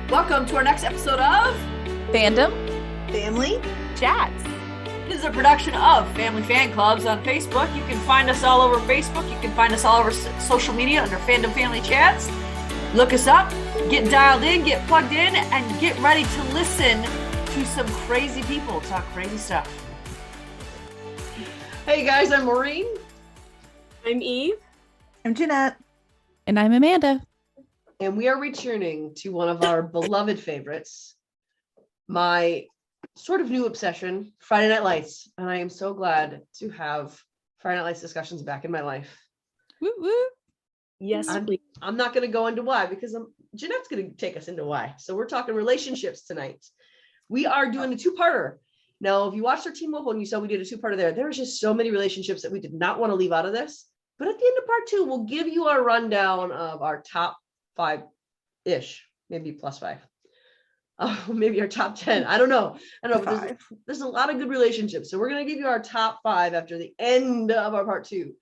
Welcome to our next episode of Fandom Family Chats. This is a production of Family Fan Clubs on Facebook. You can find us all over Facebook. You can find us all over social media under Fandom Family Chats. Look us up, get dialed in, get plugged in, and get ready to listen to some crazy people talk crazy stuff. Hey guys, I'm Maureen. I'm Eve. I'm Jeanette. And I'm Amanda. And we are returning to one of our beloved favorites, my sort of new obsession, Friday Night Lights. And I am so glad to have Friday Night Lights discussions back in my life. Woo woo. Yes, I'm not going to go into why because Jeanette's going to take us into why. So we're talking relationships tonight. We are doing a two-parter. Now, if you watched our T-Mobile and you saw we did a two-parter there was just so many relationships that we did not want to leave out of this. But at the end of part two, we'll give you our rundown of our top 5-ish, maybe plus 5. Maybe our top 10. I don't know. But there's a lot of good relationships. So we're going to give you our top 5 after the end of our part 2.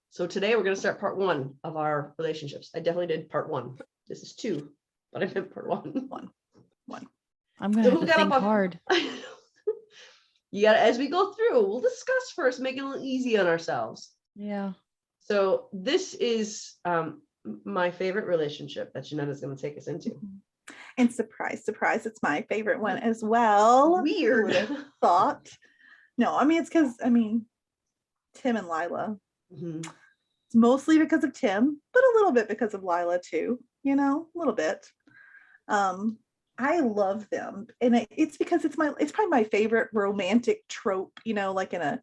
So today we're going to start part 1 of our relationships. I definitely did part 1. This is 2, but I meant part 1. One. I'm going to have to think hard. You got to, as we go through, we'll discuss first, make it a little easy on ourselves. Yeah. So this is my favorite relationship that Jeanette is going to take us into. And surprise, surprise, it's my favorite one as well. Weird. Who would have thought? No, I mean, it's because, Tim and Lila. Mm-hmm. It's mostly because of Tim, but a little bit because of Lila too, a little bit. I love them. And it's because it's probably my favorite romantic trope, like in a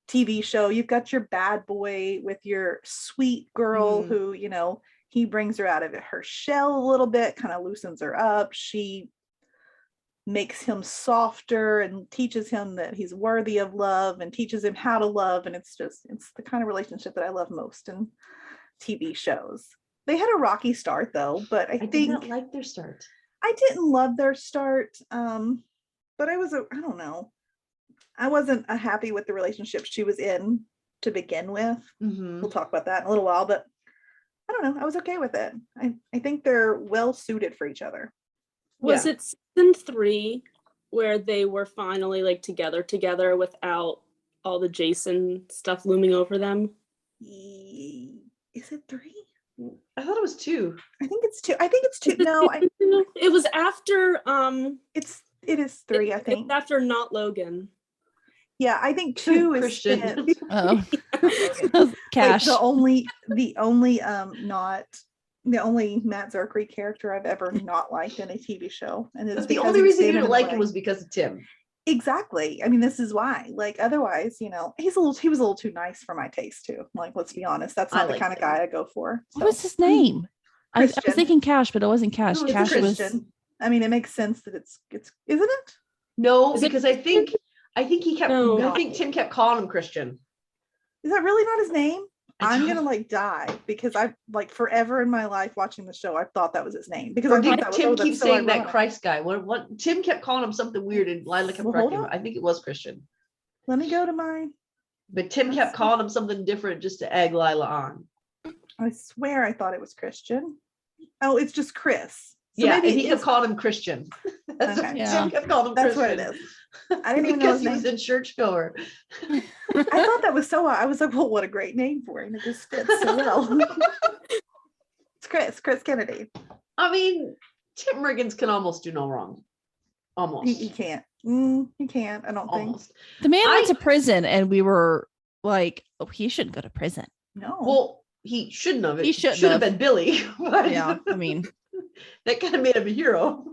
TV show. You've got your bad boy with your sweet girl who, he brings her out of her shell a little bit, kind of loosens her up. She makes him softer and teaches him that he's worthy of love and teaches him how to love. And it's the kind of relationship that I love most in TV shows. They had a rocky start though, but I think did not like their start. I didn't love their start. But I don't know. I wasn't happy with the relationship she was in to begin with. Mm-hmm. We'll talk about that in a little while, but I don't know. I was okay with it. I think they're well suited for each other. Was it season 3 where they were finally together without all the Jason stuff looming over them? Is it 3? I thought it was 2. I think it's 2. No, it was after it is 3, I think. It's after Not Logan. Yeah, I think 2 is Christian. Oh. Cash. Like the only Matt Zerkry character I've ever not liked in a TV show. And it's the only reason you didn't like him was because of Tim. Exactly. This is why. Otherwise, he was a little too nice for my taste too. Let's be honest. That's not the kind of guy I go for. So. What was his name? I was thinking Cash, but it wasn't Cash. No, Cash was. It makes sense that it's isn't it? No, because I think he kept. No. I think Tim kept calling him Christian. Is that really not his name? I'm gonna die because I've forever in my life watching the show I've thought that was his name because Tim keeps saying that Christ guy. What Tim kept calling him something weird and Lila kept correcting him. I think it was Christian. Let me go to mine. But Tim kept calling him something different just to egg Lila on. I swear I thought it was Christian. Oh, it's just Chris. So maybe he kept calling him Christian. Tim kept calling him Christian. That's what it is. I didn't even know because he was a churchgoer. I thought that was so. I was like, well, what a great name for him. It just fits so well. It's Chris Kennedy. Tim Riggins can almost do no wrong. Almost. He can't. He can't. I don't think. The man went to prison, and we were like, "Oh, he shouldn't go to prison." No. Well, he shouldn't have. He should have been Billy. But yeah, that kind of made him a hero.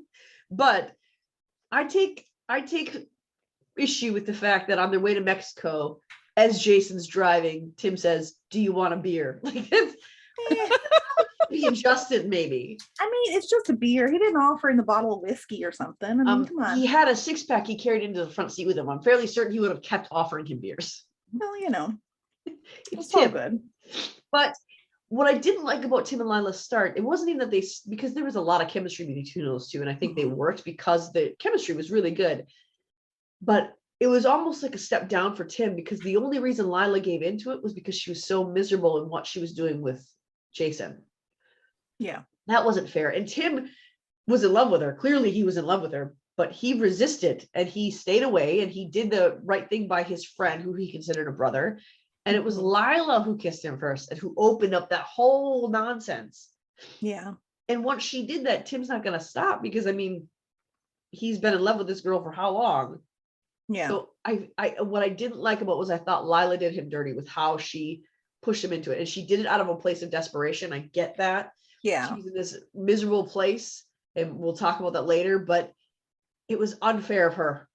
But I take issue with the fact that on their way to Mexico, as Jason's driving, Tim says, "Do you want a beer?" It's be adjusted, maybe. It's just a beer. He didn't offer in the bottle of whiskey or something. Come on. He had a 6-pack he carried into the front seat with him. I'm fairly certain he would have kept offering him beers. Well, it's all Tim. good. But what I didn't like about Tim and Lila's start, it wasn't even that because there was a lot of chemistry between those two, and I think they worked because the chemistry was really good. But it was almost like a step down for Tim because the only reason Lila gave into it was because she was so miserable in what she was doing with Jason. Yeah. That wasn't fair. And Tim was in love with her. Clearly he was in love with her, but he resisted and he stayed away and he did the right thing by his friend who he considered a brother. And it was Lila who kissed him first and who opened up that whole nonsense. Yeah. And once she did that, Tim's not going to stop because, I mean, he's been in love with this girl for how long? Yeah. So what I didn't like about was I thought Lila did him dirty with how she pushed him into it. And she did it out of a place of desperation. I get that. Yeah. She's in this miserable place. And we'll talk about that later, but it was unfair of her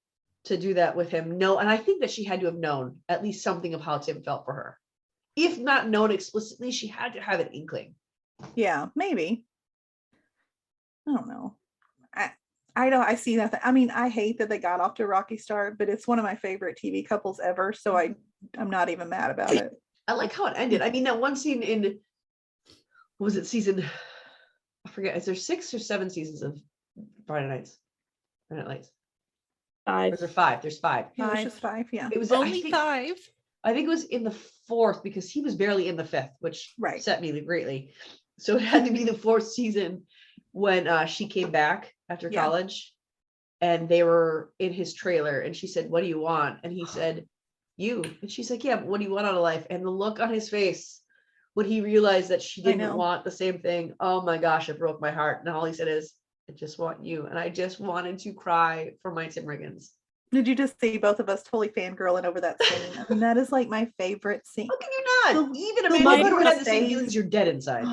to do that with him. No, and I think that she had to have known at least something of how Tim felt for her. If not known explicitly, she had to have an inkling. Yeah, maybe. I don't know. I see nothing. I mean, I hate that they got off to a rocky start, but it's one of my favorite TV couples ever. So I'm not even mad about it. I like how it ended. I mean, that one scene in, what was it, season, I forget, is there 6 or 7 seasons of Friday Night Lights? 5. Or is there 5? There's 5. Yeah, it was just 5. Yeah. It was Only 5. I think it was in the 4th because he was barely in the 5th, which Right. upset me greatly. So it had to be the 4th season when she came back after Yeah. college and they were in his trailer and she said, "What do you want?" And he said, "You." And she's like, "Yeah, but what do you want out of life?" And the look on his face when he realized that she didn't know. want the same thing. Oh my gosh, it broke my heart. And all he said is, "I just want you." And I just wanted to cry for my Tim Riggins. Did you just see both of us totally fangirling over that scene? I mean, that is like my favorite scene. How can you not? Even a the man look who on has his the same face. feelings, you're dead inside.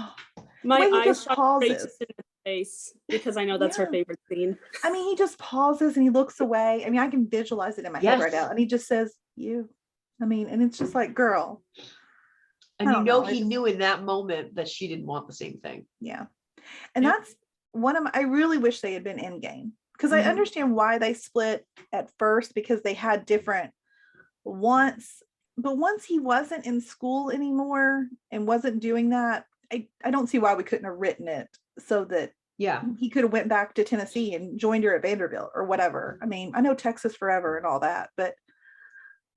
My When he eyes just shot pauses. straight to his face because I know that's her Yeah. favorite scene. I mean, he just pauses and he looks away. I mean, I can visualize it in my head right Yes. now. And he just says, "You." I mean, and it's just like, girl. And I you don't know know, he it's- knew in that moment that she didn't want the same thing. Yeah. And Yeah. that's one of my, I really wish they had been in game because Mhm. I understand why they split at first because they had different wants. But once he wasn't in school anymore and wasn't doing that, I don't see why we couldn't have written it so that Yeah. he could have went back to Tennessee and joined her at Vanderbilt or whatever. I mean, I know Texas forever and all that, but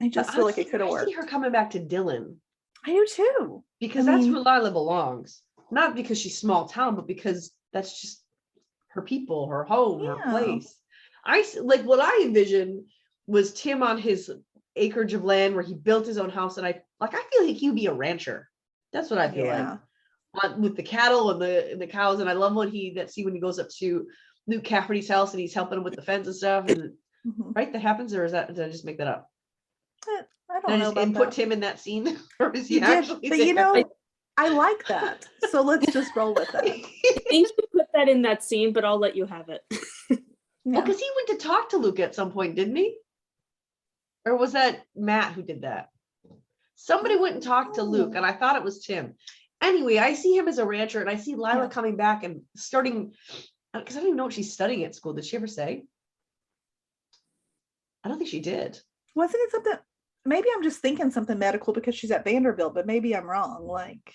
I just feel like it could have I worked. see her coming back to Dylan I do too. because I that's mean- where Lila belongs. Not because she's small town, but because that's just her people, her home, her Yeah. place. Like what I envisioned was Tim on his acreage of land where he built his own house, and I feel like he would be a rancher. That's what I feel like. With the cattle and the cows. And I love when that scene when he goes up to Luke Cafferty's house and he's helping him with the fence and stuff. And Mhm. right, that happens, or did I just make that up? I Did don't I know just about input that. Tim in that scene? Or is he You did, actually but you there? know, I like that. So let's just roll with that. I think you put that in that scene, but I'll let you have it. Well, Yeah. because he went to talk to Luke at some point, didn't he? Or was that Matt who did that? Somebody went and talked to Luke, and I thought it was Tim. Anyway, I see him as a rancher, and I see Lila Yeah. coming back and starting, because I don't even know what she's studying at school. Did she ever say? I don't think she did. Wasn't it something? Maybe I'm just thinking something medical because she's at Vanderbilt, but maybe I'm wrong. Like,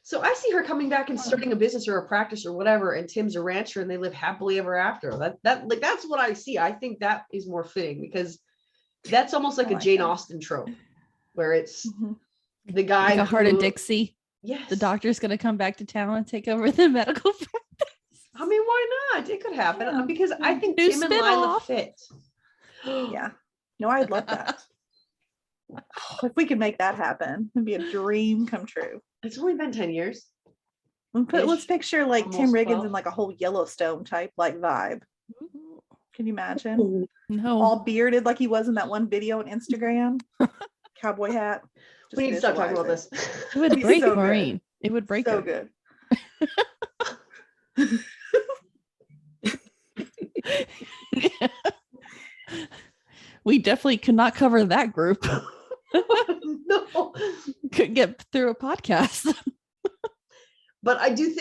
So I see her coming back and starting a business or a practice or whatever, and Tim's a rancher, and they live happily ever after. That's what I see. I think that is more fitting because that's almost like I a like Jane that. Austen trope, where it's mhm. the guy Like a Heart of who- Dixie. Yes, The doctor's going to come back to town and take over the medical practice. I mean, why not? It could happen Yeah. because I think New Tim and Lila spinoff. fit. Yeah. No, I'd love that. If we could make that happen, it'd be a dream come true. It's only been 10 years. Let's Ish. picture like Tim Almost Riggins 12. in like a whole Yellowstone type like vibe. Can you imagine? No. All bearded like he was in that one video on Instagram. Cowboy hat. Just We need to stop talking about visualize this. It would He's break so good. Maureen. It would break So her. good. We definitely could not cover that group. No. Couldn't get through a podcast. But I just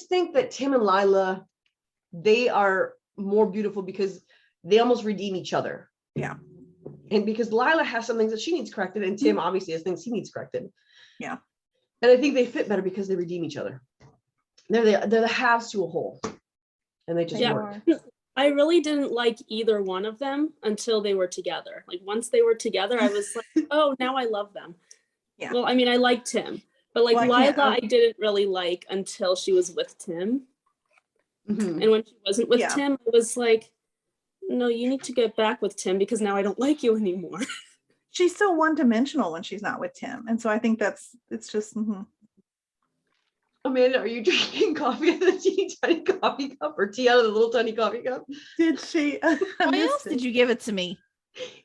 think that Tim and Lila, they are more beautiful because they almost redeem each other. Yeah. And because Lila has some things that she needs corrected, and Tim obviously has things he needs corrected. Yeah. And I think they fit better because they redeem each other. They're the halves to a whole. And they just Yeah. work. I really didn't like either one of them until they were together. Like once they were together, I was like, oh, now I love them. Yeah. Well, I mean, I liked Tim, but like Well, I can't- Lila, I didn't really like until she was with Tim. Mhm. And when she wasn't with Yeah. Tim, I was like, no, you need to get back with Tim because now I don't like you anymore. She's so one-dimensional when she's not with Tim. And so I think it's just, Amanda, are you drinking coffee out of the teeny tiny coffee cup or tea out of the little tiny coffee cup? Did she? I Why missed else did it. you give it to me?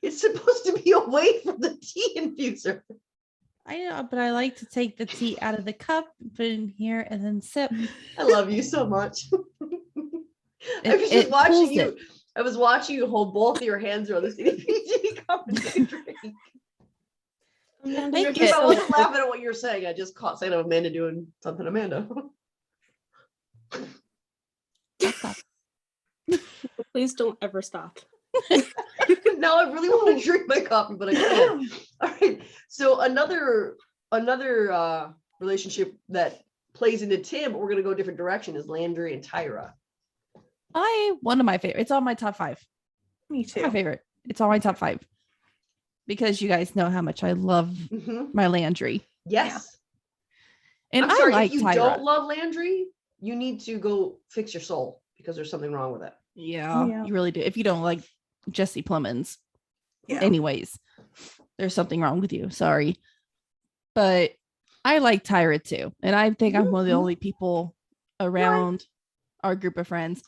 It's supposed to be away from the tea infuser. I know, but I like to take the tea out of the cup, put it in here, and then sip. I love you so much. I was just It watching cools you. it. I was watching you hold both of your hands around this teeny cup and take a drink. Amanda, Thank you're If I you. wasn't laughing at what you're saying, I just caught sight of Amanda doing something Amanda. Stop. Please don't ever stop. Now I really want to drink my coffee, but I can't. All right. So another relationship that plays into Tim, we're gonna go a different direction, is Landry and Tyra. One of my favorite. It's on my top 5. Me My too. favorite. It's on my top 5 because you guys know how much I love Mhm. my Landry, Yes. and I'm sorry, I like if you Tyra. don't love Landry, you need to go fix your soul because there's something wrong with it. Yeah, Yeah. you really do. If you don't like Jesse Plemons, Yeah. anyways, there's something wrong with you. Sorry, but I like Tyra too, and I think I'm one of the Mhm. only people around our group of friends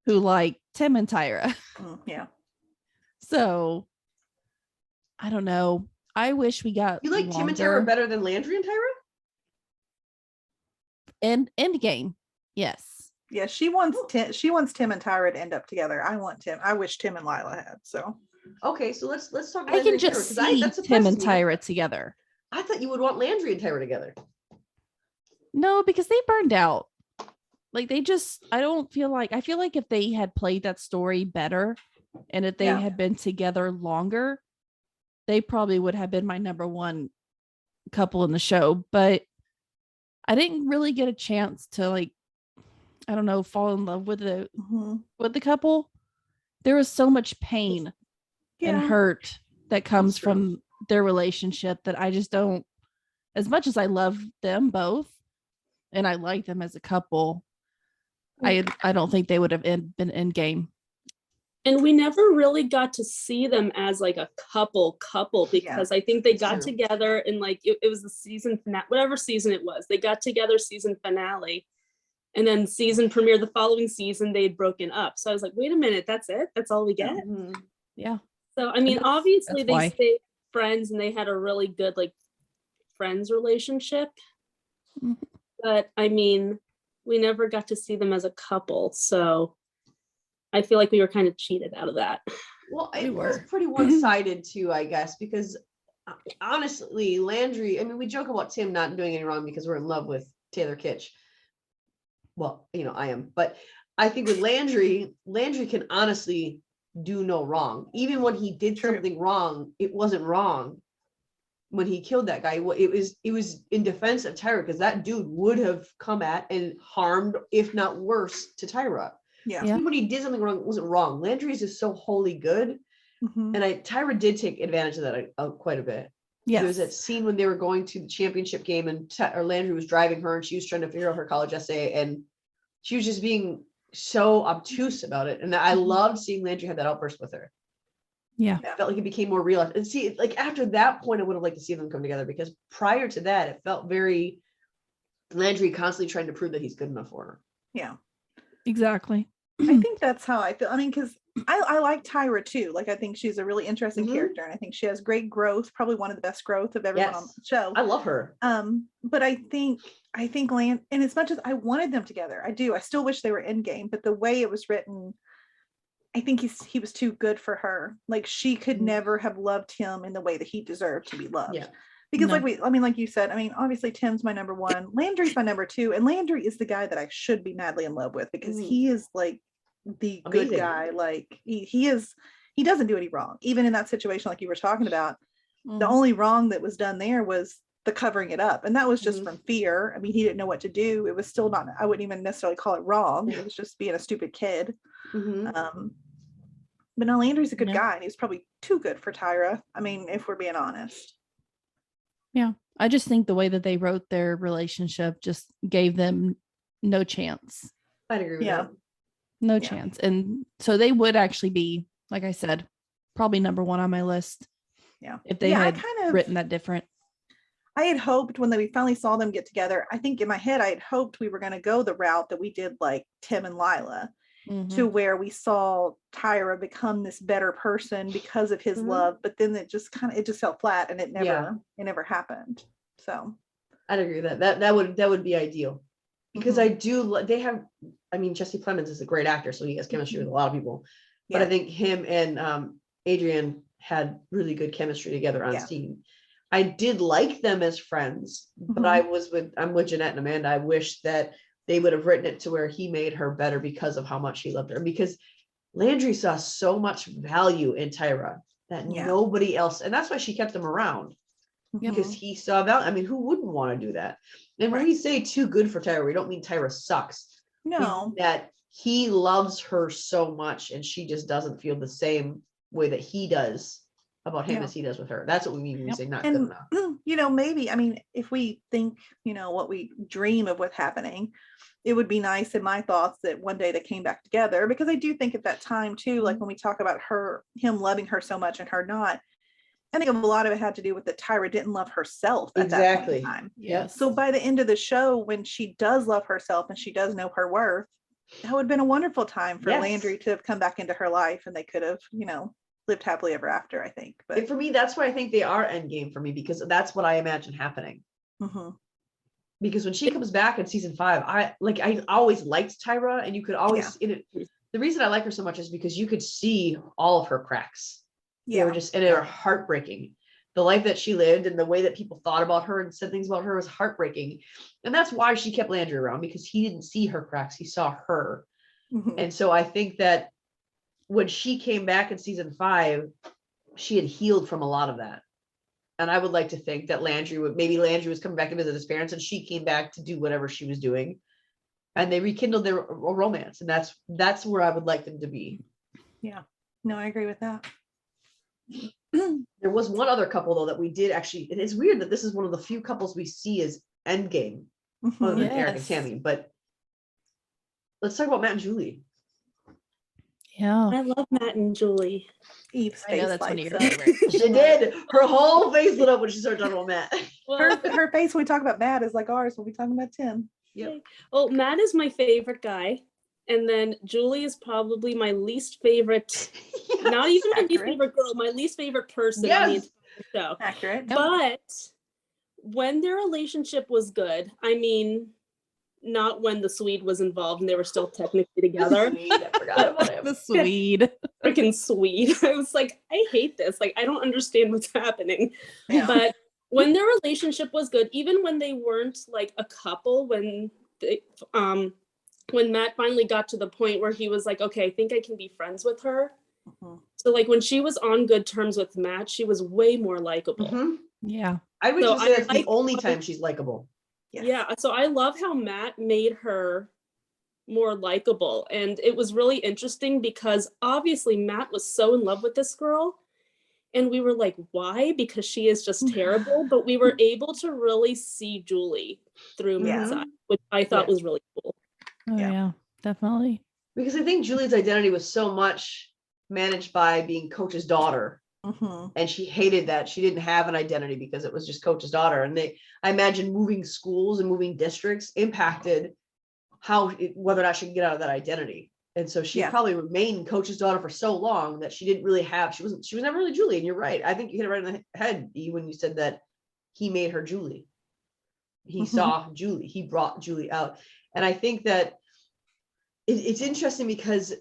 who like Tim and Tyra. Yeah. So I don't know. I wish we got You like Tim and longer. Tyra better than Landry and Tyra? End game. Yes. Yeah. She wants Tim and Tyra to end up together. I wish Tim and Lila had. So Okay, so let's talk I Landry can and Tyra, just 'cause see that Tim surprises and me. Tyra together. I thought you would want Landry and Tyra together. No, because they burned out. Like I feel like if they had played that story better and if they Yeah. had been together longer, they probably would have been my number one couple in the show. But I didn't really get a chance to I don't know, fall in love with the couple. There was so much pain and yeah. hurt that comes true. from their relationship that I just don't, as much as I love them both and I like them as a couple, I don't think they would have been in game. And we never really got to see them as like a couple because I think they That's got true. together and like it was the season finale, whatever season it was. They got together season finale, and then season premiere the following season they'd broken up. So I was like, wait a minute, that's it? That's all we get? Mhm. Yeah. So I mean, That's- obviously that's they why. stayed friends and they had a really good like friends relationship. Mhm. But I mean, we never got to see them as a couple. So I feel like we were kind of cheated out of that. Well, We it was were. pretty one-sided too, I guess, because honestly, Landry, I mean, we joke about Tim not doing any wrong because we're in love with Taylor Kitsch. Well, I am, but I think with Landry can honestly do no wrong. Even when he did True. something wrong, it wasn't wrong. When he killed that guy, it was in defense of Tyra, because that dude would have come at and harmed, if not worse, to Tyra. Yeah. Yeah. Even when he did something wrong, it wasn't wrong. Landry is just so wholly good. Mhm. And Tyra did take advantage of that quite a bit. There was that Yes. scene when they were going to the championship game and Landry was driving her and she was trying to figure out her college essay and she was just being so obtuse about it. And I loved seeing Landry have that outburst with her. Yeah. It felt like it became more real. And see, like after that point, I would have liked to see them come together, because prior to that, it felt very Landry constantly trying to prove that he's good enough for her. Yeah. Exactly. I think that's how I feel. I mean, because I like Tyra too. Like, I think she's a really interesting Mhm. character, and I think she has great growth, probably one of the best growth of everyone on the show. I love her. But I think and as much as I wanted them together, I still wish they were in game, but the way it was written, I think he was too good for her. Like, she could Mhm. never have loved him in the way that he deserved to be loved. Yeah. Because No. like you said, I mean, obviously Tim's my number one, Landry's my number two, and Landry is the guy that I should be madly in love with, because Mhm. he is like the good Amazing. guy. Like, he doesn't do any wrong. Even in that situation, like you were talking about, the Mhm. only wrong that was done there was the covering it up. And that was just Mhm. from fear. I mean, he didn't know what to do. It was still not, I wouldn't even necessarily call it wrong. It was just being a stupid kid. Mhm. But no, Landry's a good Yeah. guy, and he's probably too good for Tyra. I mean, if we're being honest. Yeah. I just think the way that they wrote their relationship just gave them no chance. I'd agree with Yeah. that. No Yeah. chance. And so they would actually be, like I said, probably number one on my list Yeah. if they Yeah, I had kind of written that different. I had hoped when we finally saw them get together, I think in my head, I had hoped we were going to go the route that we did like Tim and Lila, Mhm. to where we saw Tyra become this better person because of his Mhm. love, but then it just fell flat and it Yeah. never happened. So I'd agree with that. That would be ideal. Because Mhm. I do, they have, I mean, Jesse Plemons is a great actor, so he has chemistry with a lot of people. But I Yeah. think him and Adrian had really good chemistry together on Yeah. scene. I did like them as friends, but Mhm. I'm with Jeanette and Amanda. I wish that they would have written it to where he made her better because of how much he loved her. Because Landry saw so much value in Tyra that Yeah. nobody else, and that's why she kept him around. Because Mhm. he saw value. I mean, who wouldn't want to do that? And when Right. we say too good for Tyra, we don't mean Tyra sucks. We mean No. that he loves her so much and she just doesn't feel the same way that he does about him Yeah. as he does with her. That's what we mean when we Yep. say not good And enough. maybe, I mean, if we think, what we dream of what's happening, it would be nice in my thoughts that one day they came back together, because I do think at that time too, like Mhm. when we talk about him loving her so much and her not, I think a lot of it had to do with that Tyra didn't love herself at that point in Exactly. time. Yep. So by the end of the show, when she does love herself and she does know her worth, that would have been a wonderful time for Yes. Landry to have come back into her life, and they could have, lived happily ever after, I think. But And for me, that's why I think they are endgame for me, because that's what I imagine happening. mhm. Because when she comes back in season 5, I always liked Tyra, and you could always the reason I like her so much is because you could see all of her cracks. They were just, and they were heartbreaking. The life that she lived and the way that people thought about her and said things about her was heartbreaking. And that's why she kept Landry around, because he didn't see her cracks, he saw her. Mhm. And so I think that when she came back in season 5, she had healed from a lot of that. And I would like to think that Landry was coming back to visit his parents, and she came back to do whatever she was doing, and they rekindled their romance. And that's where I would like them to be. Yeah. No, I agree with that. There was one other couple though that we did actually, and it's weird that this is one of the few couples we see as endgame, other than Eric and Yes. Tammy. But let's talk about Matt and Julie. Yeah. I love Matt and Julie. Eve's I know face that's one of lights your up. favorites. She did. Her whole face lit up when she started talking about Matt. Her face when we talk about Matt is like ours when we talk about Tim. Yep. Well, Matt is my favorite guy. And then Julie is probably my least favorite, not even my least Accurate. favorite girl, my least favorite person on the Yes. entire show. Accurate. But when their relationship was good, I mean, not when the Swede was involved and they were still technically together. I forgot about him. The Swede. Freaking Swede. I was like, I hate this. Like, I don't understand what's happening. Yeah. But when their relationship was good, even when they weren't like a couple, when Matt finally got to the point where he was like, okay, I think I can be friends with her. Mhm. So like when she was on good terms with Matt, she was way more likable. Mhm. Yeah. I would So just say I that's the like- only time she's likable. Yes. Yeah. So I love how Matt made her more likable. And it was really interesting because obviously Matt was so in love with this girl. And we were like, why? Because she is just terrible. But we were able to really see Julie through Matt's Yeah. eyes, which I thought Yeah. was really cool. Oh Yeah. yeah. Definitely. Because I think Julie's identity was so much managed by being Coach's daughter. Mhm. And she hated that she didn't have an identity because it was just Coach's daughter. And I imagine moving schools and moving districts impacted whether or not she can get out of that identity. And so she Yeah. probably remained Coach's daughter for so long that she didn't really have, she was never really Julie. And you're right. I think you hit it right in the head, E, when you said that he made her Julie. He Mhm. saw Julie, he brought Julie out. And I think that it's interesting because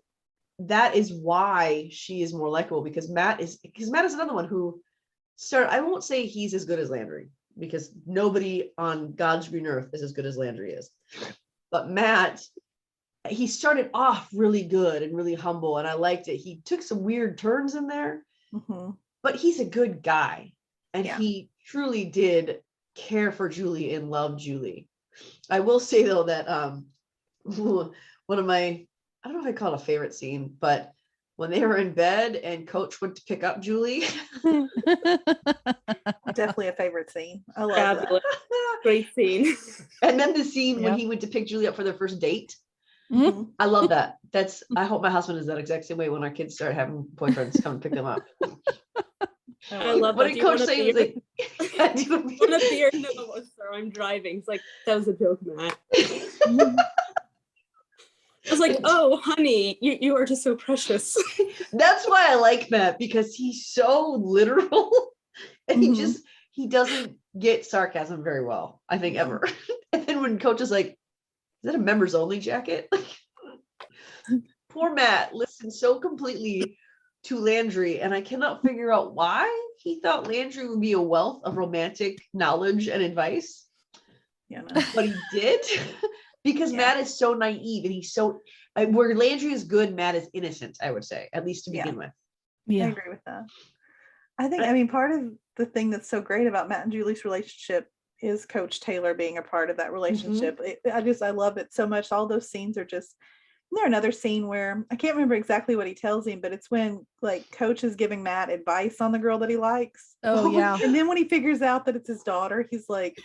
that is why she is more likable, because Matt is another one who I won't say he's as good as Landry, because nobody on God's green earth is as good as Landry is. But Matt, he started off really good and really humble, and I liked it. He took some weird turns in there, Mhm. but he's a good guy. And Yeah. he truly did care for Julie and love Julie. I will say though that one of my, I don't know if I call it a favorite scene, but when they were in bed and Coach went to pick up Julie. Definitely a favorite scene. I love Fabulous. Great scene. And then the scene when Yep. he went to pick Julie up for their first date. Mhm. I love that. I hope my husband is that exact same way when our kids start having boyfriends come and pick them up. I love What that. did Do you Coach want a say? He was beer? like, "Do you want a beer?" Want a beer? No, sir, I'm driving. It's like, that was a joke, Matt. I was like, oh, honey, you are just so precious. That's why I like Matt, because he's so literal and Mhm. he doesn't get sarcasm very well, I think, ever. And then when Coach is like, is that a members only jacket? Poor Matt listens so completely to Landry, and I cannot figure out why he thought Landry would be a wealth of romantic knowledge and advice, Yeah, no. but he did. Because Yeah. Matt is so naive, and he's so where Landry is good, Matt is innocent, I would say, at least to begin with. I Yeah. agree with that. I mean, part of the thing that's so great about Matt and Julie's relationship is Coach Taylor being a part of that relationship. I love it so much. All those scenes are just. There's another scene where I can't remember exactly what he tells him, but it's when like Coach is giving Matt advice on the girl that he likes. Oh yeah. And then when he figures out that it's his daughter, he's like,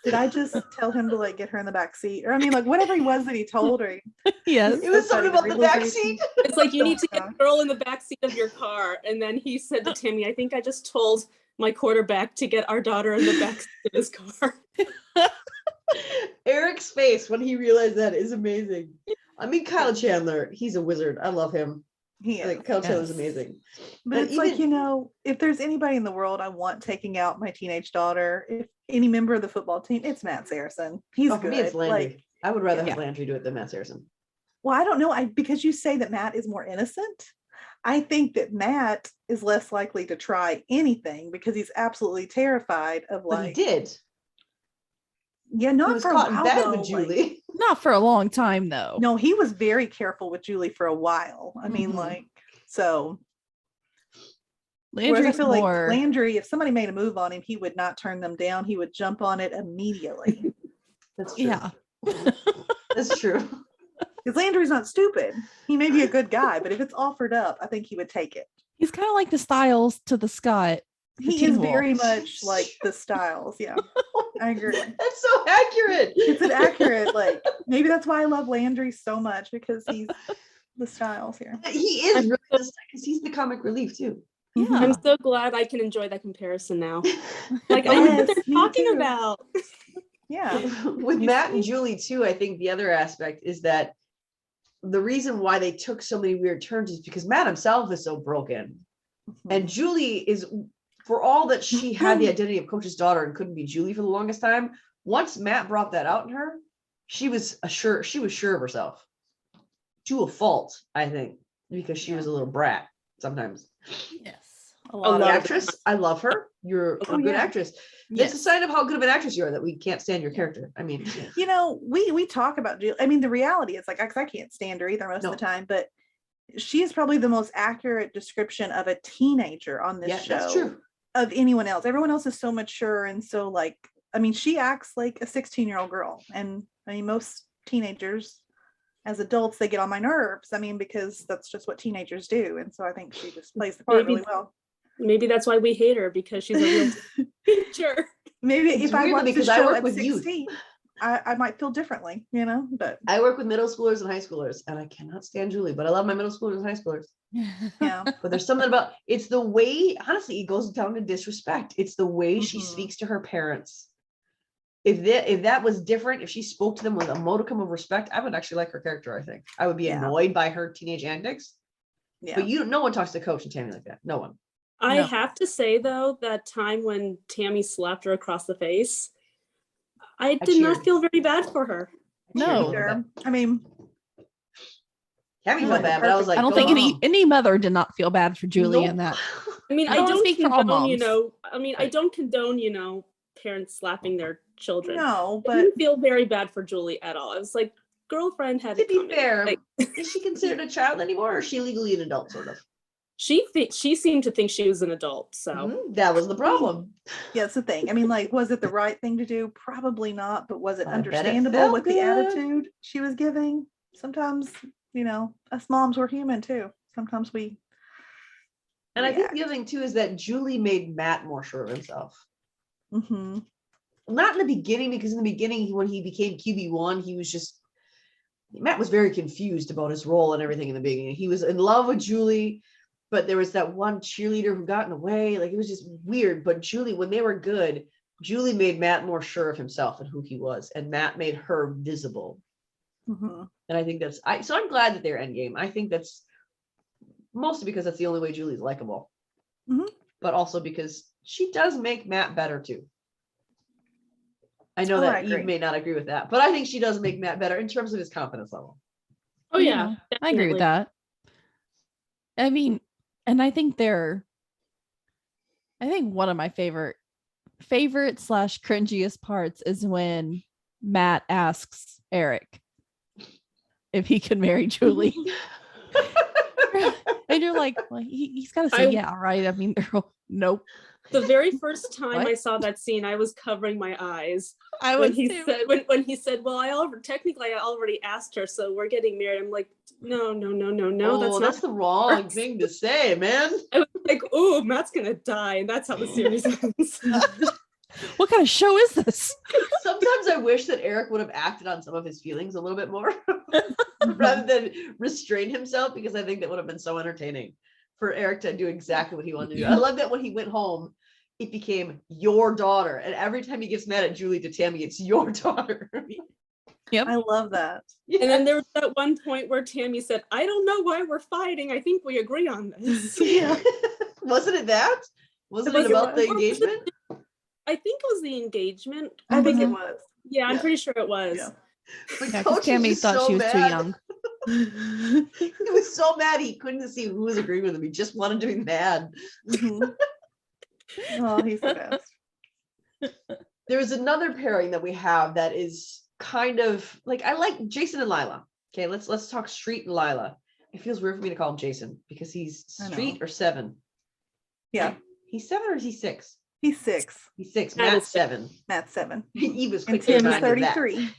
did I just tell him to like get her in the back seat? Or I mean, like whatever he was that he told her. Yes. It was So something funny, about the back realization. seat. It's like, you Oh need my to get gosh. the girl in the back seat of your car. And then he said to Tammy, I think I just told my quarterback to get our daughter in the back seat of his car. Eric's face when he realized that is amazing. I mean, Kyle Chandler, he's a wizard. I love him. He is. Like, Kyle Chandler's Yes. amazing. But And it's like, even- you know, if there's anybody in the world I want taking out my teenage daughter, if any member of the football team, it's Matt Saracen. He's Oh, for good. me, it's Landry. Like, I would rather Yeah. have Landry do it than Matt Saracen. well, I don't know. Because you say that Matt is more innocent. I think that Matt is less likely to try anything because he's absolutely terrified of But he like, did. yeah, He not was for a caught in while bed though. with Like, Julie. Not for a long time though. no, he was very careful with Julie for a while. I mean, Mhm. like, so. Whereas I Landry's feel like more. Landry, if somebody made a move on him, he would not turn them down. He would jump on it immediately. That's true. Yeah. That's true. Because Landry's not stupid. He may be a good guy, but if it's offered up, I think he would take it. He's kind of like the Styles to the Scott. He Teen is Wolf. very much like the Styles. Yeah, I agree. That's so accurate. It's an accurate, like, maybe that's why I love Landry so much, because he's the Styles here. He is really because he's the comic relief too. Yeah. I'm so glad I can enjoy that comparison now. Like, I know Yes, what they're me talking too. about. Yeah. With Matt and Julie too, I think the other aspect is that the reason why they took so many weird turns is because Matt himself is so broken. And Julie is, for all that she had the identity of Coach's daughter and couldn't be Julie for the longest time, once Matt brought that out in her, she was sure of herself. To a fault, I think, because she was a little brat sometimes. Yes. A Oh, lot the of actress, I love her. You're a good yeah. actress. Yes. It's a sign of how good of an actress you are that we can't stand your character. I mean, You know, we talk about Julie. I mean, the reality is like, 'cause I can't stand her either most No. of the time, but she is probably the most accurate description of a teenager on this yeah, show that's true. of anyone else. Everyone else is so mature and so like, I mean, she acts like a 16-year-old girl. And I mean, most teenagers as adults, they get on my nerves. I mean, because that's just what teenagers do. And so I think she just plays the part Maybe- really well. Maybe that's why we hate her, because she's a real teacher. Maybe It's if I weird though, watched the because I show work at with youth. 16, I might feel differently, you know, but I work with middle schoolers and high schoolers, and I cannot stand Julie, but I love my middle schoolers and high schoolers. yeah. But there's something about it's the way, honestly, it goes down to disrespect. It's the way she Mhm. speaks to her parents. If that was different, if she spoke to them with a modicum of respect, I would actually like her character. I think I would be Yeah. annoyed by her teenage antics. Yeah. But no one talks to Coach and Tammy like that. No one. I No. have to say, though, that time when Tammy slapped her across the face, I did not cheered. feel very bad for her. No. Sure. I mean, Tammy I felt like bad, but I was like, I don't go think mom. any mother did not feel bad for Julie in Nope. that. I mean, I I don't don't speak for all condone, moms. I don't condone, parents slapping their children. no, I but didn't feel very bad for Julie at all. I was like, girlfriend had To it be coming. fair, Like, is she considered a child anymore, or is she legally an adult, sort of? she seemed to think she was an adult. So That was the problem. yeah, it's the thing. I mean, like, was it the right thing to do? Probably not, but was it I bet it understandable felt with the good. attitude she was giving? Sometimes, us moms were human too. Sometimes we And I think react. the other thing too is that Julie made Matt more sure of himself. Mhm. Not in the beginning, because in the beginning, when he became QB1, he was just Matt was very confused about his role and everything in the beginning. He was in love with Julie, but there was that one cheerleader who got in the way. Like, it was just weird. But Julie, when they were good, Julie made Matt more sure of himself and who he was, and Matt made her visible. Mhm. And I think so I'm glad that they're endgame. I think that's mostly because that's the only way Julie's likable. Mhm. But also because she does make Matt better too. I know Oh, I that Eve agree. may not agree with that, but I think she does make Matt better in terms of his confidence level. Oh yeah, I agree with definitely. that. I mean, and I think one of my favorite / cringiest parts is when Matt asks Eric if he can marry Julie. And you're like, well, he's got to say, yeah, right. I mean, nope. The very first time What? I saw that scene, I was covering my eyes. I When was he too. said, when he said, well, I already asked her, so we're getting married. I'm like, no, Oh, that's the not. wrong thing to say, man. I was like, oh, Matt's gonna die, and that's how the series ends. What kind of show is this? Sometimes I wish that Eric would have acted on some of his feelings a little bit more rather than restrain himself, because I think that would have been so entertaining for Eric to do exactly what he wanted to do. I love that when he went home, it became your daughter. And every time he gets mad at Julie to Tammy, it's your daughter. Yep. I love that. Yes. And then there was that one point where Tammy said, I don't know why we're fighting. I think we agree on this. Yeah. Wasn't it that? Wasn't think it it about was. the engagement? I think it was the engagement. I think it Mhm. was. Yeah, I'm Yeah. pretty sure it was. Yeah. But Yeah, Coach because Tammy was thought so she was too mad. young. He was so mad he couldn't see who was agreeing with him. He just wanted to be mad. Mhm. Oh, he's the best. There's another pairing that we have that is kind of like, I like Jason and Lila. Okay, let's talk Street and Lila. It feels weird for me to call him Jason because he's I know. Street or 7. Yeah, He's 7 or is he 6? he's 6. He's 6. Matt Matt's is 7. Matt's 7. Eve was And quick to Tim's remind me of that. 33.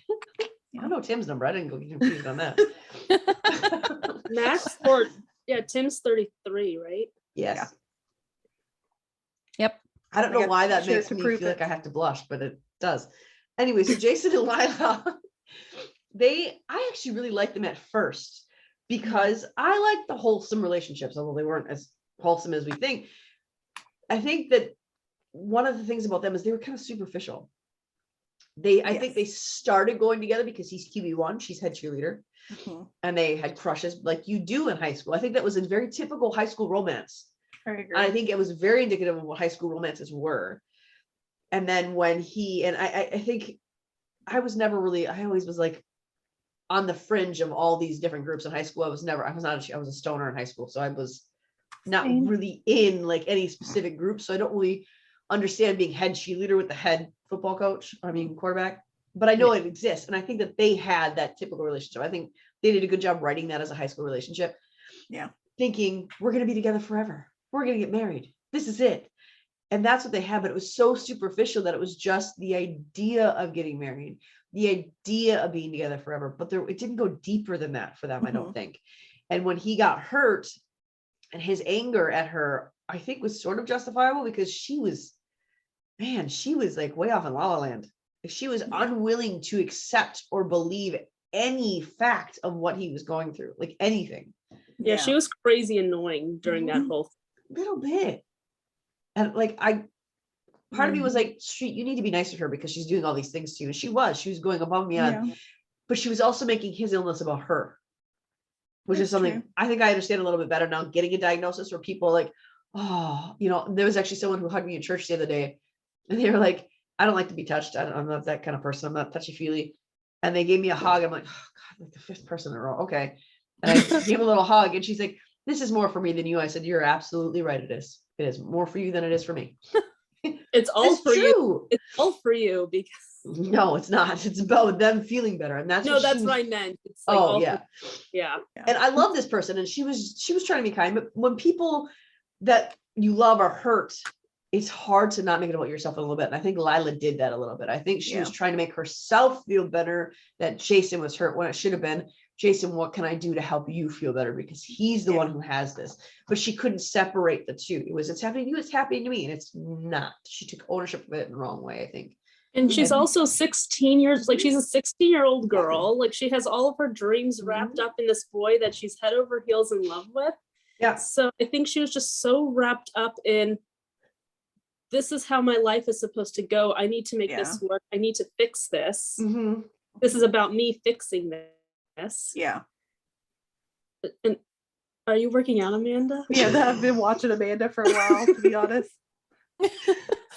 I know Tim's number. I didn't go get confused on that. Max Tim's 33, right? Yes. Yeah. Yep. I don't know got why that pictures makes to me prove feel it. like I have to blush, but it does. Anyway, so Jason and Lila, I actually really liked them at first because I liked the wholesome relationships, although they weren't as wholesome as we think. I think that one of the things about them is they were kind of superficial. I think they started going together because he's QB1, she's head cheerleader, Mhm. and they had crushes like you do in high school. I think that was a very typical high school romance. I agree. I think it was very indicative of what high school romances were. And then when I think I always was like on the fringe of all these different groups in high school. I was a stoner in high school. So I was not Same. really in like any specific group. So I don't really understand being head cheerleader with the head football coach, quarterback, but I know it exists. And I think that they had that typical relationship. I think they did a good job writing that as a high school relationship. Yeah. Thinking we're going to be together forever. We're going to get married. This is it. And that's what they had, but it was so superficial that it was just the idea of getting married, the idea of being together forever. But it didn't go deeper than that for them, I don't think. And when he got hurt and his anger at her, I think was sort of justifiable because she was like way off in La La Land. She was unwilling to accept or believe any fact of what he was going through, like anything. Yeah, she was crazy annoying during that whole little bit. And like part of me was like, Street, you need to be nice to her because she's doing all these things to you. And she was going above and beyond, but she was also making his illness about her, which is something I think I understand a little bit better now, getting a diagnosis where people are like, oh, there was actually someone who hugged me in church the other day and they were like, I don't like to be touched. I'm not that kind of person. I'm not touchy feely. And they gave me a hug. I'm like, oh God, like the 5th person in a row. Okay. And I gave a little hug and she's like, this is more for me than you. I said, you're absolutely right. It is more for you than it is for me. It's all for true. you. It's all for you because no, it's not. It's about them feeling better. And that's what I meant. It's like yeah. And I love this person. And she was trying to be kind, but when people that you love are hurt, it's hard to not make it about yourself a little bit. And I think Lila did that a little bit. I think she was trying to make herself feel better that Jason was hurt when it should have been, Jason, what can I do to help you feel better? Because he's the one who has this. But she couldn't separate the two. It's happening to you, it's happening to me. And it's not. She took ownership of it in the wrong way, I think. And she's And- also 16 years, like she's a 16-year-old girl. Like she has all of her dreams wrapped up in this boy that she's head over heels in love with. Yeah. So I think she was just so wrapped up in, this is how my life is supposed to go. I need to make this work. I need to fix this. Mhm. This is about me fixing this. Yeah. And are you working out, Amanda? Yeah, I've been watching Amanda for a while, to be honest.